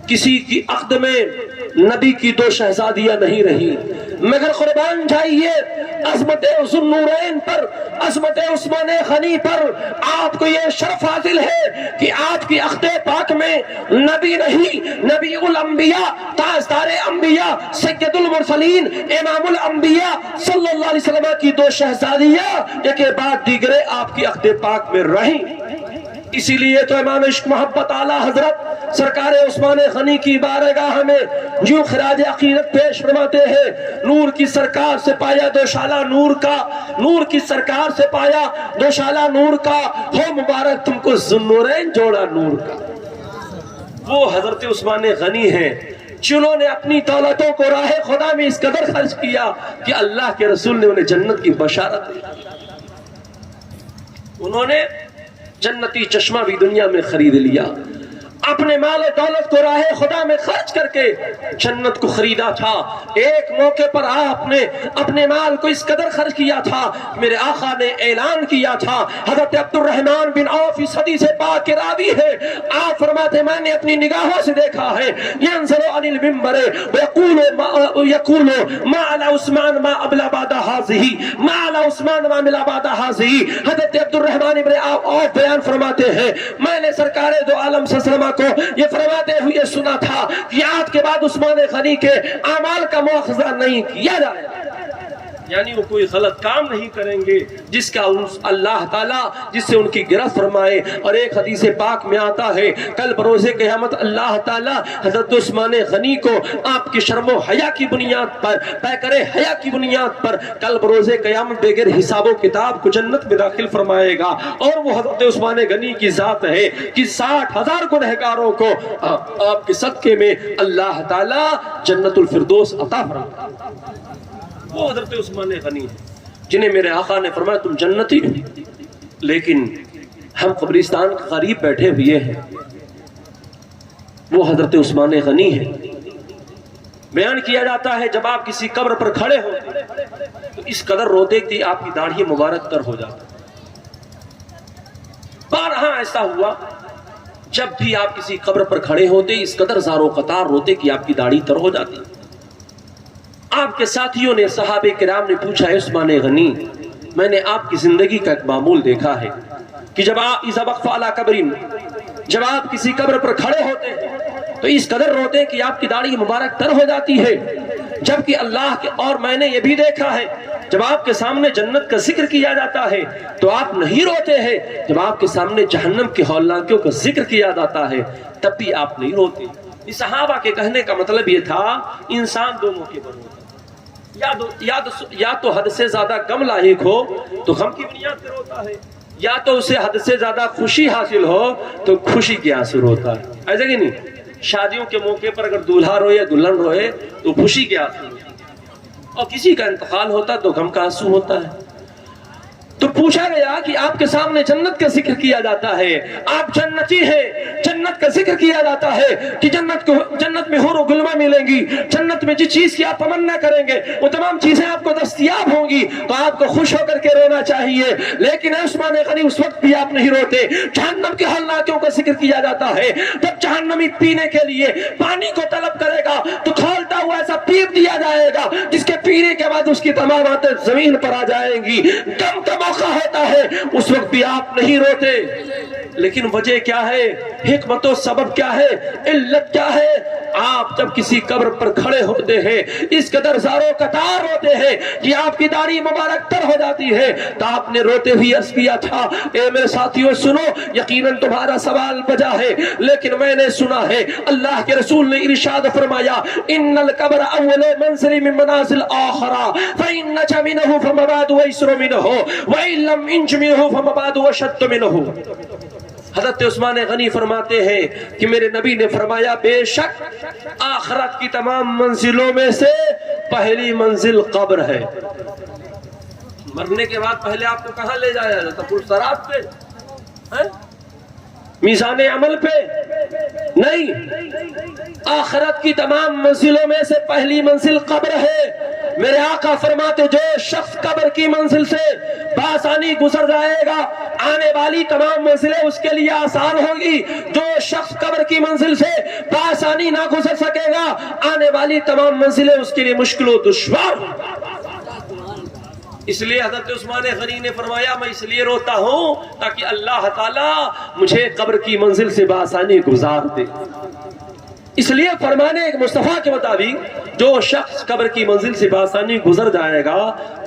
Speaker 1: کسی کی عقد میں نبی کی دو شہزادیاں نہیں رہی، مگر قربان جائیے عظمت ذوالنورین پر، عظمت عثمان غنی پر آپ کو یہ شرف حاصل ہے کہ آپ کی عقد پاک میں نبی نہیں، نبی الانبیاء، تاجدار انبیاء، سید المرسلین، امام الانبیاء صلی اللہ علیہ وسلم کی دو شہزادیاں ایک کے بعد دیگرے آپ کی عقد پاک میں رہیں۔ اسی لیے تو امام عشق محبت اعلیٰ حضرت سرکار عثمان غنی کی بارگاہ میں جو خراج عقیدت پیش فرماتے ہیں، نور کی سرکار سے پایا دوشالہ نور کا، نور کی سرکار سے پایا دوشالہ نور کا، ہو مبارک تم کو ذوالنورین جوڑا نور کا۔ وہ حضرت عثمان غنی ہیں جنہوں نے اپنی دولتوں کو راہ خدا میں اس قدر خرچ کیا کہ اللہ کے رسول نے انہیں جنت کی بشارت دی۔ انہوں نے جنتی چشمہ بھی دنیا میں خرید لیا، اپنے مال و دولت کو راہ خدا میں خرچ کر کے جنت کو خریدا تھا۔ ایک موقع پر آپ نے اپنے مال کو اس قدر خرچ کیا تھا، میرے آقا نے اعلان کیا تھا، حضرت عبد الرحمن بن عوف اس حدیث پاک کے راوی ہے، آپ فرماتے میں نے اپنی نگاہوں سے دیکھا ہے، ينزل عن المنبر ويقول ما على عثمان ما ابلغ بعد هذه، ما على عثمان ما ابلغ بعد هذه۔ حضرت عبد الرحمن بن عوف بیان فرماتے ہیں میں نے سرکار دو عالم صلی اللہ علیہ وسلم کو یہ فرماتے ہوئے سنا تھا کہ آج کے بعد عثمان غنی کے اعمال کا مواخذہ نہیں کیا جائے گا، یعنی وہ کوئی غلط کام نہیں کریں گے جس کا اللہ تعالیٰ جس سے ان کی گرفت فرمائے۔ اور ایک حدیث پاک میں آتا ہے کل بروز قیامت اللہ تعالیٰ حضرت عثمان غنی کو آپ کی شرم و حیا کی بنیاد پر، پیکر حیا کی بنیاد پر کل بروز قیامت بغیر حساب و کتاب کو جنت میں داخل فرمائے گا۔ اور وہ حضرت عثمان غنی کی ذات ہے کہ 60,000 گنہگاروں کو آپ کے صدقے میں اللہ تعالیٰ جنت الفردوس عطا فرمائے۔ وہ حضرت عثمان غنی ہیں جنہیں میرے آقا نے فرمایا تم جنتی ہو، لیکن ہم قبرستان کے قریب بیٹھے ہوئے ہیں، وہ حضرت عثمان غنی ہیں۔ بیان کیا جاتا ہے جب آپ کسی قبر پر کھڑے ہوتے تو اس قدر روتے کہ آپ کی داڑھی مبارک تر ہو جاتا۔ بارہا ایسا ہوا جب بھی آپ کسی قبر پر کھڑے ہوتے اس قدر زارو قطار روتے کہ آپ کی داڑھی تر ہو جاتی۔ آپ کے ساتھیوں نے صحابہ کرام نے پوچھا عثمان غنی میں نے آپ کی زندگی کا ایک معمول دیکھا ہے کہ جب آپ اذا وقف علی قبر، جب آپ کسی قبر پر کھڑے ہوتے ہیں تو اس قدر روتے کہ آپ کی داڑھی مبارک تر ہو جاتی ہے، جبکہ اللہ کے اور میں نے یہ بھی دیکھا ہے جب آپ کے سامنے جنت کا ذکر کیا جاتا ہے تو آپ نہیں روتے ہیں، جب آپ کے سامنے جہنم کی ہولناکیوں کا ذکر کیا جاتا ہے تب بھی آپ نہیں روتے۔ اس صحابہ کے کہنے کا مطلب یہ تھا انسان دو موقع پر ہوتا ہے، یا تو حد سے زیادہ غم لاحق ہو تو غم کی بنیاد پر ہوتا ہے، یا تو اسے حد سے زیادہ خوشی حاصل ہو تو خوشی کے آنسو ہوتا ہے، ایسا کہ نہیں؟ شادیوں کے موقع پر اگر دولہا روئے دلہن روئے تو خوشی کے آنسو ہوتا ہے، اور کسی کا انتقال ہوتا تو غم کا آنسو ہوتا ہے۔ تو پوچھا گیا کہ آپ کے سامنے جنت کا ذکر کیا جاتا ہے، آپ جنتی ہیں، جنت کا ذکر کیا جاتا ہے کہ جنت میں حور و گلما ملیں گی، جنت میں جس چیز کی آپ تمنا کریں گے وہ تمام چیزیں آپ کو دستیاب ہوں گی، تو آپ کو خوش ہو کر کے رونا چاہیے۔ لیکن عثمان غنی اس وقت بھی آپ نہیں روتے۔ جہنم کے ہولناکیوں کا ذکر کیا جاتا ہے، جب جہنمی پینے کے لیے پانی کو طلب کرے گا تو کھولتا ہوا ایسا پیپ دیا جائے گا جس کے پینے کے بعد اس کی تمام آنتیں زمین پر آ جائیں گی، دم کا موقع ہوتا ہے، اس وقت بھی آپ نہیں روتے۔ لیکن وجہ کیا ہے، حکمت و سبب کیا ہے، علت کیا ہے؟ آپ جب کسی قبر پر کھڑے ہوتے ہیں اس قدر زاروں قطار ہوتے ہیں کہ آپ کی داڑھی مبارک تر ہو جاتی ہے، تو آپ نے روتے ہوئے عرض کیا تھا اے میرے ساتھیوں سنو، یقیناً تمہارا سوال بجا ہے، لیکن میں نے سنا ہے اللہ کے رسول نے ارشاد فرمایا ان القبر اول منزل من منازل آخرہ فإن نج منہ فما بعد ویسر منہ وإن لم انج منہ فما بعد وشد منہ۔ حضرت عثمان غنی فرماتے ہیں کہ میرے نبی نے فرمایا بے شک آخرت کی تمام منزلوں میں سے پہلی منزل قبر ہے۔ مرنے کے بعد پہلے آپ کو کہاں لے جایا جاتا؟ پرسرات پہ، میزان عمل پہ نہیں، آخرت کی تمام منزلوں میں سے پہلی منزل قبر ہے۔ میرے آقا فرماتے جو شخص قبر کی منزل سے بآسانی گزر جائے گا آنے والی تمام منزلیں اس کے لیے آسان ہوگی، جو شخص قبر کی منزل سے بآسانی نہ گزر سکے گا آنے والی تمام منزلیں اس کے لیے مشکل و دشوار۔ اس لیے حضرت عثمان غنی نے فرمایا میں اس لیے روتا ہوں تاکہ اللہ تعالیٰ مجھے قبر کی منزل سے بآسانی گزار دے۔ اس لیے فرمانے مصطفیٰ کے مطابق جو شخص قبر کی منزل سے بآسانی گزر جائے گا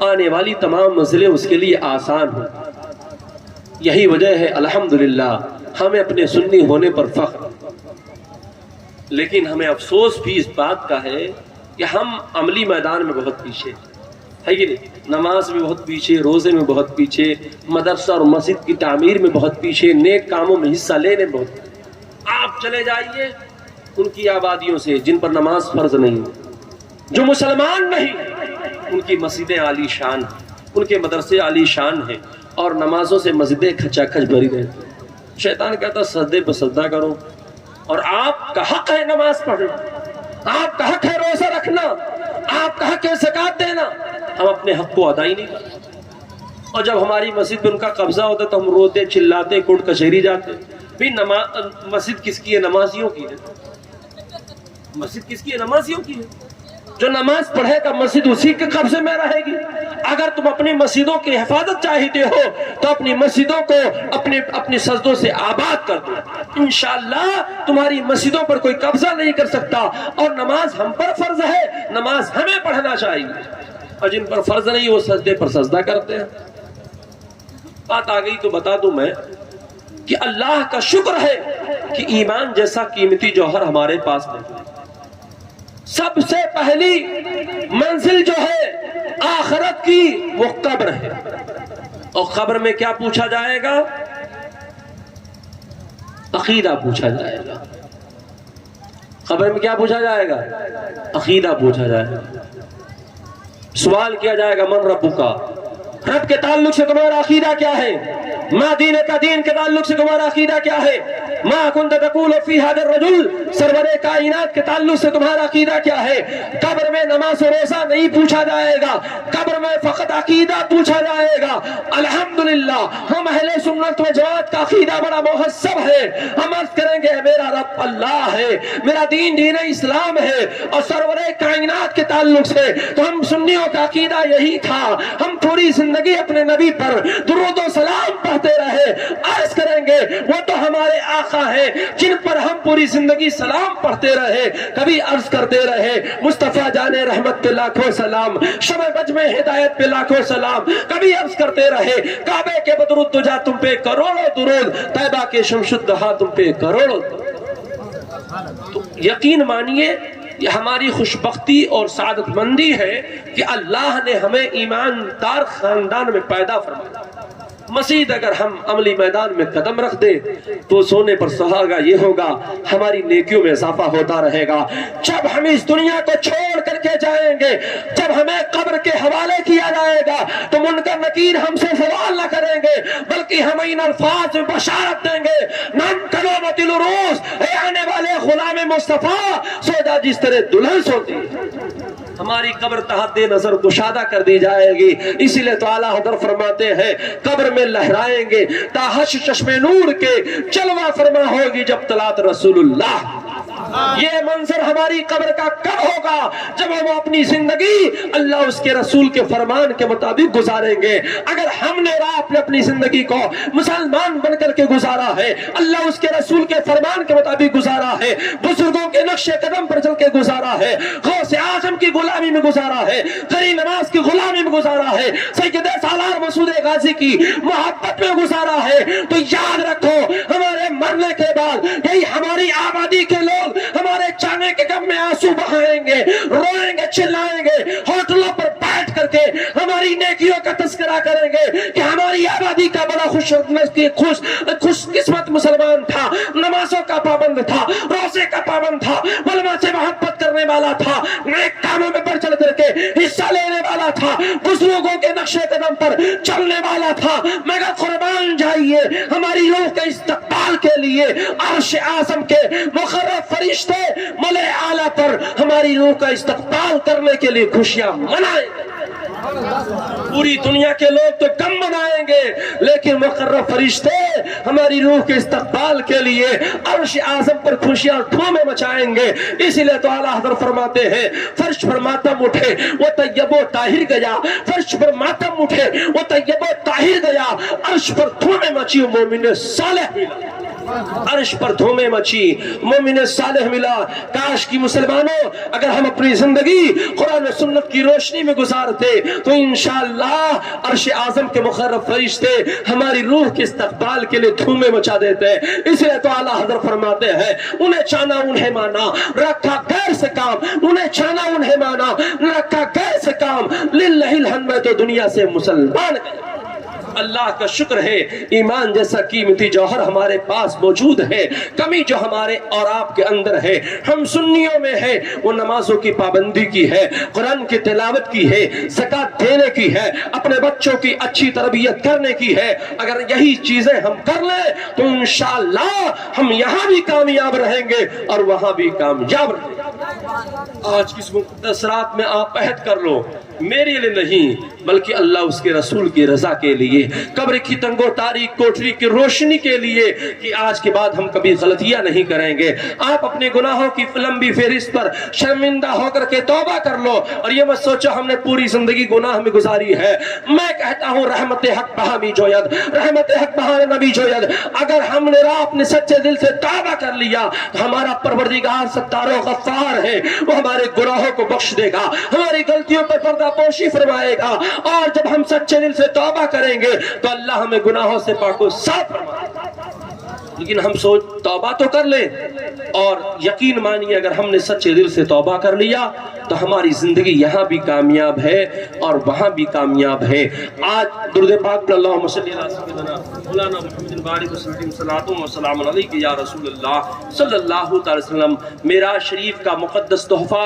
Speaker 1: آنے والی تمام منزلیں اس کے لیے آسان ہوں۔ یہی وجہ ہے الحمدللہ ہمیں اپنے سنی ہونے پر فخر، لیکن ہمیں افسوس بھی اس بات کا ہے کہ ہم عملی میدان میں بہت پیچھے ہے کہ نہیں؟ نماز میں بہت پیچھے، روزے میں بہت پیچھے، مدرسہ اور مسجد کی تعمیر میں بہت پیچھے، نیک کاموں میں حصہ لینے میں بہت پیچھے۔ آپ چلے جائیے ان کی آبادیوں سے جن پر نماز فرض نہیں، جو مسلمان نہیں، ان کی مسجدیں عالی شان ہیں، ان کے مدرسے عالی شان ہیں اور نمازوں سے مسجدیں کھچا کھچ بھری رہتی ہیں۔ شیطان کہتا سجدے پہ سجدہ کرو، اور آپ کا حق ہے نماز پڑھنا، آپ کا حق ہے روزہ رکھنا، آپ کا حق ہے زکوٰۃ دینا، ہم اپنے حق کو ادا ہی نہیں کرتے۔ اور جب ہماری مسجد پہ ان کا قبضہ ہوتا ہے تو ہم روتے چلاتے کورٹ کچہری جاتے۔ بھی مسجد کس کی ہے؟ نمازیوں کی ہے۔ مسجد کس کی ہے؟ نمازیوں کی ہے۔ جو نماز پڑھے گا مسجد اسی کے قبضے میں رہے گی۔ اگر تم اپنی مسجدوں کی حفاظت چاہتے ہو تو اپنی مسجدوں کو اپنی سجدوں سے آباد کر دو، انشاءاللہ تمہاری مسجدوں پر کوئی قبضہ نہیں کر سکتا۔ اور نماز ہم پر فرض ہے، نماز ہمیں پڑھنا چاہیے، اور جن پر فرض نہیں وہ سجدے پر سجدہ کرتے ہیں۔ بات آ گئی تو بتا دوں میں کہ اللہ کا شکر ہے کہ ایمان جیسا قیمتی جوہر ہمارے پاس نہیں۔ سب سے پہلی منزل جو ہے آخرت کی وہ قبر ہے، اور قبر میں کیا پوچھا جائے گا؟ عقیدہ پوچھا جائے گا۔ قبر میں کیا پوچھا جائے گا؟ عقیدہ پوچھا جائے گا۔ سوال کیا جائے گا من ربکا، رب کے تعلق سے تمہارا عقیدہ کیا ہے؟ ما دین کا، دین کے تعلق سے تمہارا عقیدہ کیا ہے؟ ما کنت تقول فی ھذا الرجل، سرور کائنات کے تعلق سے تمہارا عقیدہ کیا ہے؟ قبر میں نماز و روزہ نہیں پوچھا جائے گا، قبر میں فقط عقیدہ پوچھا جائے گا۔ الحمدللہ ہم اہل سنت و جماعت کا عقیدہ بڑا مہذب ہے۔ ہم عرض کریں گے میرا رب اللہ ہے، میرا دین دین اسلام ہے، اور سرور کائنات کے تعلق سے تو ہم سنیوں کا عقیدہ یہی تھا۔ ہم پوری زندگی اپنے نبی پر درود و سلام پڑھتے رہے۔ عرض کریں گے وہ تو ہمارے آقا ہیں جن پر ہم پوری زندگی سلام پڑھتے رہے، کبھی عرض کرتے رہے مصطفیٰ جان رحمت پہ لاکھوں سلام، شمع بج میں ہدایت پہ لاکھوں سلام، کبھی عرض کرتے رہے کعبے کے بدر الدجا تم پہ کروڑوں درود، طیبہ کے شمس الدہا تم پہ کروڑوں درود۔ تو یقین مانیے یہ ہماری خوشبختی اور سعادت مندی ہے کہ اللہ نے ہمیں ایماندار خاندان میں پیدا فرمایا۔ مزید اگر ہم عملی میدان میں قدم رکھ دیں تو سونے پر سہاگا یہ ہوگا، ہماری نیکیوں میں اضافہ ہوتا رہے گا۔ جب ہم اس دنیا کو چھوڑ کر کے جائیں گے، جب ہمیں قبر کے حوالے کیا جائے گا تو منکر نکیر ہم سے سوال نہ کریں گے، بلکہ ہم ان الفاظ میں بشارت دیں گے نم کلومت العروس، اے آنے والے غلام مصطفیٰ سو جا جس طرح دلہن سوتی ہے۔ ہماری قبر تحت نظر کشادہ کر دی جائے گی۔ اسی لیے تو اعلیٰ حضرت فرماتے ہیں قبر میں لہرائیں گے تاحش چشم نور کے، جلوہ فرما ہوگی جب طلعت رسول اللہ۔ یہ منظر ہماری قبر کا کب ہوگا؟ جب ہم اپنی زندگی اللہ اس کے رسول کے فرمان کے مطابق گزاریں گے۔ اگر ہم نے اپنی زندگی کو مسلمان بن کر کے گزارا ہے، اللہ اس کے رسول کے فرمان کے مطابق گزارا ہے، بزرگوں کے نقش قدم پر چل کے گزارا ہے، غوث اعظم کی غلامی میں گزارا ہے، قری نماز کی غلامی میں گزارا ہے، سید سالار مسعود غازی کی محبت میں گزارا ہے، تو یاد رکھو ہمارے مرنے کے بعد یہی ہماری آبادی کے لوگ ہمارے جانے کے غم میں آنسو بہائیں گے، روئیں گے، چلائیں گے، ہوٹلوں پر بیٹھ کر کے ہماری نیکیوں کا تذکرہ کریں گے کہ ہماری آبادی کا بڑا خوش قسمت مسلمان تھا، نمازوں کا پابند تھا، روزے کا پابند تھا، علماء سے محبت کرنے والا تھا، نیک کاموں میں بڑھ چڑھ کر کے حصہ لینے والا تھا، بزرگوں کے نقش قدم پر چلنے والا تھا۔ مگر قربان جائیے ہماری روح کے استقبال کے لیے عرش اعظم کے مقرر فرشتے ملائے اعلیٰ پر ہماری روح کا استقبال کرنے کے لیے خوشیاں منائیں گے۔ پوری دنیا کے لوگ تو کم منائیں گے، لیکن مقرر فرشتے ہماری روح کے استقبال کے لیے عرش اعظم پر خوشیاں دھومیں مچائیں گے۔ اسی لیے تو اعلیٰ حضرت فرماتے ہیں فرش پر ماتم اٹھے وہ طیب و طاہر گیا، فرش پر ماتم اٹھے وہ طیب و طاہر گیا، عرش پر دھومیں مچی مومن صالح ملا، عرش پر دھومیں مچی مومن صالح ملا۔ کاش کی مسلمانوں اگر ہم اپنی زندگی قرآن و سنت کی روشنی میں گزارتے تو انشاءاللہ عرش اعظم کے مقرب فرشتے ہماری روح کے استقبال کے لیے دھومیں مچا دیتے ہیں۔ اس لیے تو اعلیٰ حضرت فرماتے ہیں انہیں چانا انہیں مانا، رکھا غیر سے کام، انہیں چانا انہیں مانا، رکھا غیر سے کام، للہ الحمد تو دنیا سے مسلمان گئے۔ اللہ کا شکر ہے ایمان جیسا قیمتی جوہر ہمارے پاس موجود ہے۔ کمی جو ہمارے اور آپ کے اندر ہے ہم سنیوں میں ہے، وہ نمازوں کی پابندی کی ہے، قرآن کی تلاوت کی ہے، زکوٰۃ دینے کی ہے، اپنے بچوں کی اچھی تربیت کرنے کی ہے۔ اگر یہی چیزیں ہم کر لیں تو انشاءاللہ ہم یہاں بھی کامیاب رہیں گے اور وہاں بھی کامیاب رہیں گے۔ آج کس مقدس رات میں آپ عہد کر لو، میرے لیے نہیں بلکہ اللہ اس کے رسول کی رضا کے لیے، قبر کی تنگ و تاریک کوٹری کی روشنی کے لیے، کہ آج کے بعد ہم کبھی غلطیاں نہیں کریں گے۔ آپ اپنے گناہوں کی لمبی فہرست پر شرمندہ ہو کر کے توبہ کر لو اور یہ مت سوچو ہم نے پوری زندگی گناہ میں گزاری ہے۔ میں کہتا ہوں رحمت حق بہامی جوید، رحمت حق بہانے نبی جوید، اگر ہم نے اپنے سچے دل سے توبہ کر لیا تو ہمارا پروردگار ستار و غفار ہے، وہ ہمارے گناہوں کو بخش دے گا، ہماری غلطیوں پر پردہ پوشی فرمائے گا، اور جب ہم سچے دل سے توبہ کریں گے تو اللہ ہمیں گناہوں سے پاک و صاف فرمائے گا۔ لیکن ہم توبہ تو کر لیں اور یقین مانیے اگر ہم نے سچے دل سے توبہ کر لیا تو ہماری زندگی یہاں بھی کامیاب ہے اور وہاں بھی کامیاب ہے۔ آج درود پاک پر اللہم صلی علی سیدنا مولانا محمد بارک وسلم صلاۃ و سلام علیک یا رسول اللہ صلی اللہ تعالی وسلم۔ معراج شریف کا مقدس تحفہ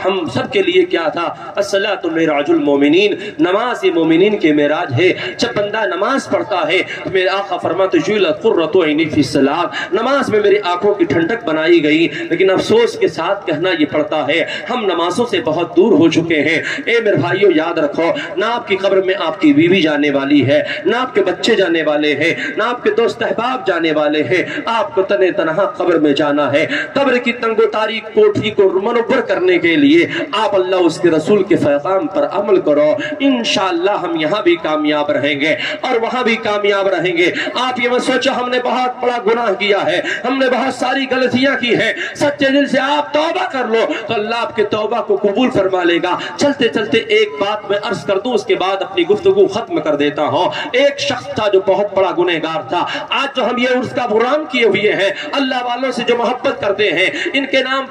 Speaker 1: ہم سب کے لیے کیا تھا؟ الصلاۃ معراج المومنین، نماز مومنین کے معراج ہے۔ جب بندہ نماز پڑھتا ہے تو میرے آقا فرماتے جعلت قرۃ عینی فی الصلاۃ، نماز میں میری آنکھوں کی ٹھنڈک بنائی گئی۔ لیکن افسوس کے ساتھ کہنا یہ پڑتا ہے ہم نمازوں سے بہت دور ہو چکے ہیں۔ اے میرے بھائیو یاد رکھو نہ آپ کی قبر میں آپ کی بیوی جانے والی ہے، نہ آپ کے بچے جانے والے ہیں، نہ آپ کے دوست احباب جانے والے ہیں، آپ کو تنے تنہا قبر میں جانا ہے۔ قبر کی تنگ و تاریک کوٹھی کو منور کرنے کے لیے آپ اللہ اس کے رسول کے پیغام پر عمل کرو، انشاءاللہ ہم یہاں بھی کامیاب رہیں گے اور وہاں بھی کامیاب رہیں گے۔ آپ یہ مت سوچو ہم نے بہت بڑا گناہ کیا ہے، ہم نے بہت ساری غلطیاں کی ہیں، سچے دل سے آپ توبہ کر لو تو اللہ آپ کے توبہ کو قبول فرما لے گا۔ چلتے چلتے ایک بات میں عرض کر دوں، اس کے بعد اپنی گفتگو ختم کر دیتا ہوں۔ ایک شخص تھا جو بہت بڑا گنہگار تھا۔ آج جو ہم یہ عرس کا پروگرام کیے ہوئے ہیں، اللہ والوں سے جو محبت کرتے ہیں، ان کے نام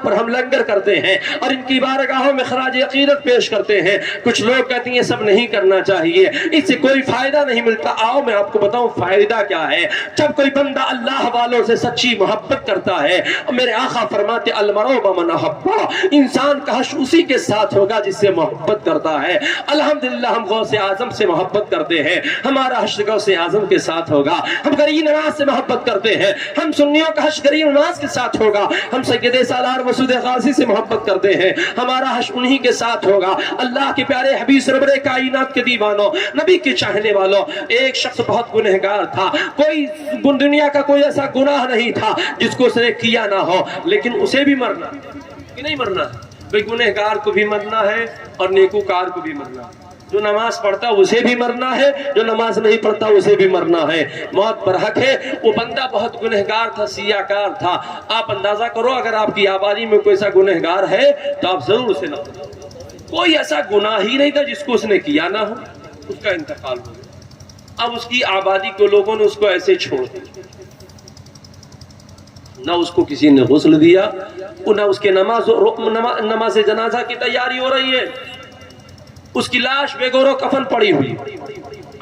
Speaker 1: پر ہم لنگر کرتے ہیں اور ان کی بارگاہوں میں خراج عقیدت پیش کرتے ہیں۔ کچھ لوگ کہتے ہیں یہ سب نہیں کرنا چاہیے، اس سے کوئی فائدہ نہیں ملتا۔ آؤ میں آپ کو بتاؤں فائدہ کیا ہے۔ جب کوئی بندہ اللہ والوں سے سچی محبت کرتا ہے، میرے آقا فرماتے المرء بمن احب، انسان کا حشر اسی کے ساتھ ہوگا جس سے محبت کرتا ہے۔ الحمدللہ ہم غوث اعظم سے محبت کرتے ہیں، ہمارا حشر غوث اعظم کے ساتھ ہوگا۔ ہم قری نواز سے محبت کرتے ہیں، ہم سنیوں کا حشر قری نواز کے ساتھ ہوگا۔ ہم سید سالار مسعود غازی سے محبت کرتے ہیں، ہمارا حشر انہی کے ساتھ ہوگا۔ اللہ کے پیارے حبیب سرور کائنات کے دیوانوں، نبی کے چاہنے والوں، ایک شخص بہت گنہگار تھا، کوئی دنیا کا کوئی ایسا گناہ نہیں تھا جس کو اس نے کیا نہ ہو، لیکن اسے بھی مرنا کہ نہیں مرنا ہے؟ بھئی گنہگار کو بھی مرنا ہے اور نیکوکار کو بھی مرنا ہے، جو نماز پڑھتا اسے بھی مرنا ہے، جو نماز نہیں پڑھتا اسے بھی مرنا ہے، موت پر حق ہے۔ وہ بندہ بہت گنہگار تھا، سیاہ کار تھا، آپ اندازہ کرو اگر آپ کی آبادی میں کوئی ایسا گنہگار ہے تو آپ ضرور اسے نہ کرو۔ کوئی ایسا گناہ ہی نہیں تھا جس کو اس نے کیا نہ ہو، اس کا انتقال ہو گیا، اب اس کی آبادی کو لوگوں نے اس کو ایسے چھوڑ دیا، نہ اس کو کسی نے غسل دیا، نہ اس کے نماز جنازہ کی تیاری ہو رہی ہے، اس کی لاش بے گور و کفن پڑی ہوئی۔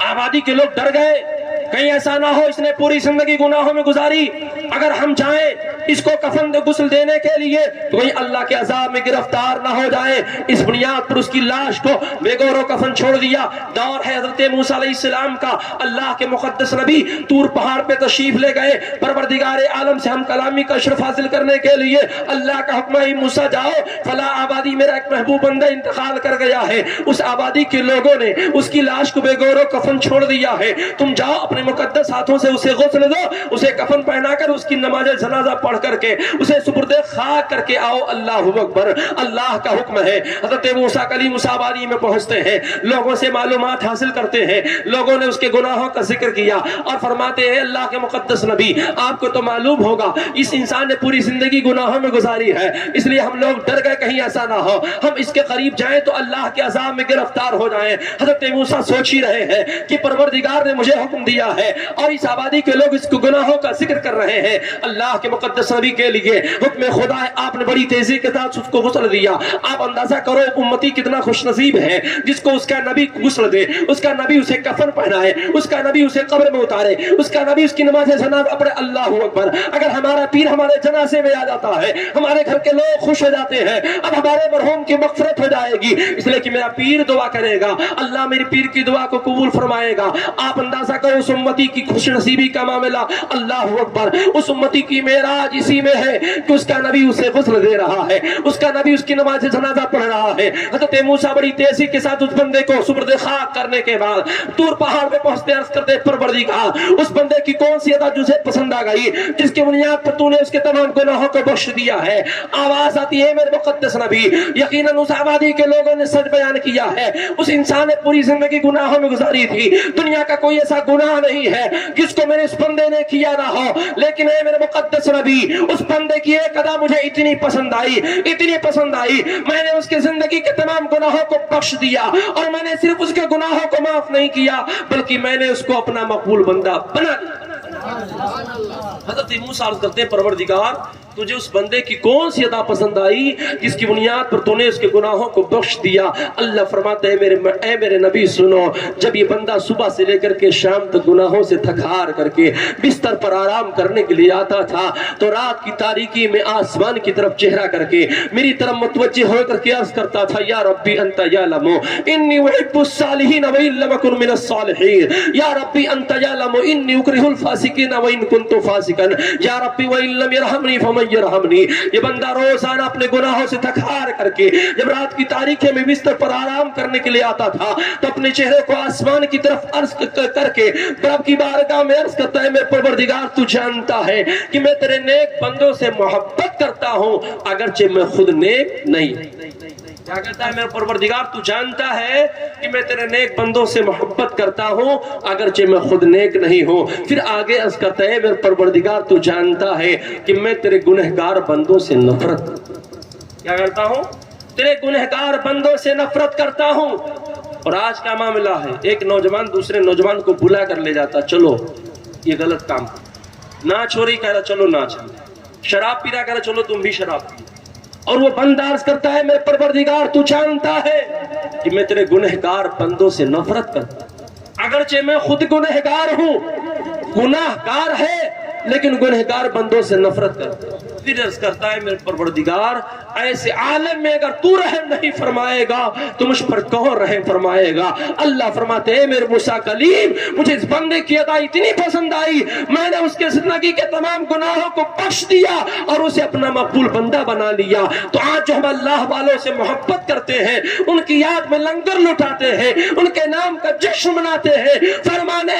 Speaker 1: آبادی کے لوگ ڈر گئے کہیں ایسا نہ ہو اس نے پوری زندگی گناہوں میں گزاری، اگر ہم چاہیں اس کو کفن غسل دینے کے لیے تو کہیں اللہ کے عذاب میں گرفتار نہ ہو جائے، اس بنیاد پر اس کی لاش کو بے گور و کفن چھوڑ دیا۔ دور ہے حضرت موسیٰ علیہ السلام کا، اللہ کے مقدس نبی طور پہاڑ پہ تشریف لے گئے، پروردگار عالم سے ہم کلامی کا شرف حاصل کرنے کے لیے اللہ کا حکم ہے موسیٰ جاؤ، فلاں آبادی میرا ایک محبوب بندہ انتقال کر گیا ہے، اس آبادی کے لوگوں نے اس کی لاش کو بے گور و کفن چھوڑ دیا ہے، تم جاؤ اپنے مقدس ہاتھوں سے اسے غسل دو، اسے کفن پہنا کر اس کی نماز جنازہ پڑھ کر کے اسے سپرد خاک کر کے آؤ۔ اللہ اکبر، اللہ کا حکم ہے۔ حضرت موسیٰ کلیم اس آبادی میں پہنچتے ہیں، لوگوں سے معلومات حاصل کرتے ہیں، لوگوں نے اس کے گناہوں کا ذکر کیا اور فرماتے ہیں اللہ کے مقدس نبی آپ کو تو معلوم ہوگا اس انسان نے پوری زندگی گناہوں میں گزاری ہے، اس لیے ہم لوگ ڈر گئے کہیں ایسا نہ ہو ہم اس کے قریب جائیں تو اللہ کے عذاب میں گرفتار ہو جائیں۔ حضرت موسیٰ سوچ ہی رہے ہیں کہ پروردگار نے مجھے حکم دیا ہے اور اس آبادی کے لوگ اس کو گناہوں کا ذکر کر رہے ہیں، اللہ کے مقدس نبی کے لیے حکم خدا ہے، آپ نے بڑی تیزی کے ساتھ اس کو غسل دیا۔ آپ اندازہ کرو امتی کتنا خوش نصیب ہے جس کو اس کا نبی غسل دے، اس کا نبی اسے کفن پہنائے، اس کا نبی اسے قبر میں اتارے، اس کا نبی اس کی نماز جنازہ پڑھے۔ اللہ اکبر، اگر ہمارا پیر ہمارے جنازے میں آ جاتا ہے ہمارے گھر کے لوگ خوش ہو جاتے ہیں، اب ہمارے مرحوم کی مغفرت ہو جائے گی، اس لیے کہ میرا پیر دعا کرے گا، اللہ میری پیر کی دعا کو قبول فرمائے گا۔ آپ اندازہ کرو اس امتی کی خوش نصیبی کا معاملہ۔ اللہ اکبر، اس امتی کی معراج اسی میں ہے کہ اس کا نبی اسے غسل دے رہا ہے، اس کا نبی اس کی نماز جنازہ پڑھ رہا ہے۔ حضرت موسیٰ بڑی تیزی کے ساتھ اس بندے کو سپرد خاک کرنے کے بعد طور پہاڑ پہ پہنچتے عرض کرتے پروردگار اس بندے کی کون سی ادا تجھے پسند آ گئی جس کی بنیاد پر تو نے اس کے تمام گناہوں کو بخش دیا ہے؟ آواز آتی ہے میرے مقدس نبی، یقیناً اس آبادی کے لوگوں نے سچ بیان کیا ہے، اس انسان نے پوری زندگی گناہوں میں گزاری تھی، دنیا کا کوئی ایسا گناہ نہیں ہے جس کو میرے اس بندے نے کیا نہ ہو، لیکن اے میرے مقدس نبی اس بندے کی ایک ادا مجھے اتنی پسند آئی، اتنی پسند آئی، میں نے اس کے زندگی کے تمام گناہوں کو بخش دیا، اور میں نے صرف اس کے گناہوں کو معاف نہیں کیا بلکہ میں نے اس کو اپنا مقبول بندہ بنا دیا۔ حضرت موسیٰ عرض کرتے ہیں پروردگار تجھے اس بندے کی کون سی ادا پسند آئی جس کی بنیاد پر تو نے اس کے گناہوں کو بخش دیا؟ اللہ فرماتے ہیں اے میرے نبی سنو، جب یہ بندہ صبح سے لے کر کے شام تک گناہوں سے تھک ہار کر کے بستر پر آرام کرنے کے لیے آتا تھا تو رات کی تاریکی میں آسمان کی طرف چہرہ کر کے میری طرف متوجہ ہو کر کے عرض کرتا تھا یا ربی انت یعلم انی احب الصالحین وان لم اکن من الصالحین، یا ربی انت یعلم انی اکرہ الفاسقین وان کنت فاسقا، یا ربی وان لم یرحمنی فمن یرحمنی۔ یہ بندہ روزانہ اپنے گناہوں سے تھک ہار کر کے جب رات کی تاریکی میں بستر پر آرام کرنے کے لیے آتا تھا تو اپنے چہرے کو آسمان کی طرف عرض کر کے رب کی بارگاہ میں عرض کرتا ہے میرے پروردگار تو جانتا ہے کہ میں تیرے نیک بندوں سے محبت کرتا ہوں اگرچہ میں خود نیک نہیں۔ کیا کہتا ہے میرے پروردگار تو جانتا ہے کہ میں تیرے نیک بندوں سے محبت کرتا ہوں اگرچہ میں خود نیک نہیں ہوں۔ پھر آگے عرض کرتا ہے میرے پروردگار تو جانتا ہے کہ میں تیرے گنہگار بندوں سے نفرت کیا کرتا ہوں، تیرے گنہگار بندوں سے نفرت کرتا ہوں۔ اور آج کا معاملہ ہے ایک نوجوان دوسرے نوجوان کو بلا کر لے جاتا، چلو یہ غلط کام، نہ چوری کہہ رہا چلو نہ چلو، شراب پی رہا کہہ رہا چلو تم بھی شراب پی، اور وہ بندہ عرض کرتا ہے میرے پروردگار تو جانتا ہے کہ میں تیرے گنہگار بندوں سے نفرت کرتا ہوں اگرچہ میں خود گنہگار ہوں، گناہگار ہے لیکن گنہگار بندوں سے نفرت کرتا ہوں۔ پھر عرض کرتا ہے میرے پروردگار ایسے عالم میں اگر تو رحم نہیں فرمائے گا تو مجھ پر کون رحم فرمائے گا؟ اللہ فرماتے ہیں میرے موسیٰ کلیم مجھے اس بندے کی ادا اتنی پسند آئی میں نے اس کے زندگی کے تمام گناہوں کو بخش دیا اور اسے اپنا مقبول بندہ بنا لیا۔ تو آج جو ہم اللہ والوں سے محبت کرتے ہیں ان کی یاد میں لنگر لٹاتے ہیں، ان کے نام کا جشن مناتے ہیں، فرمان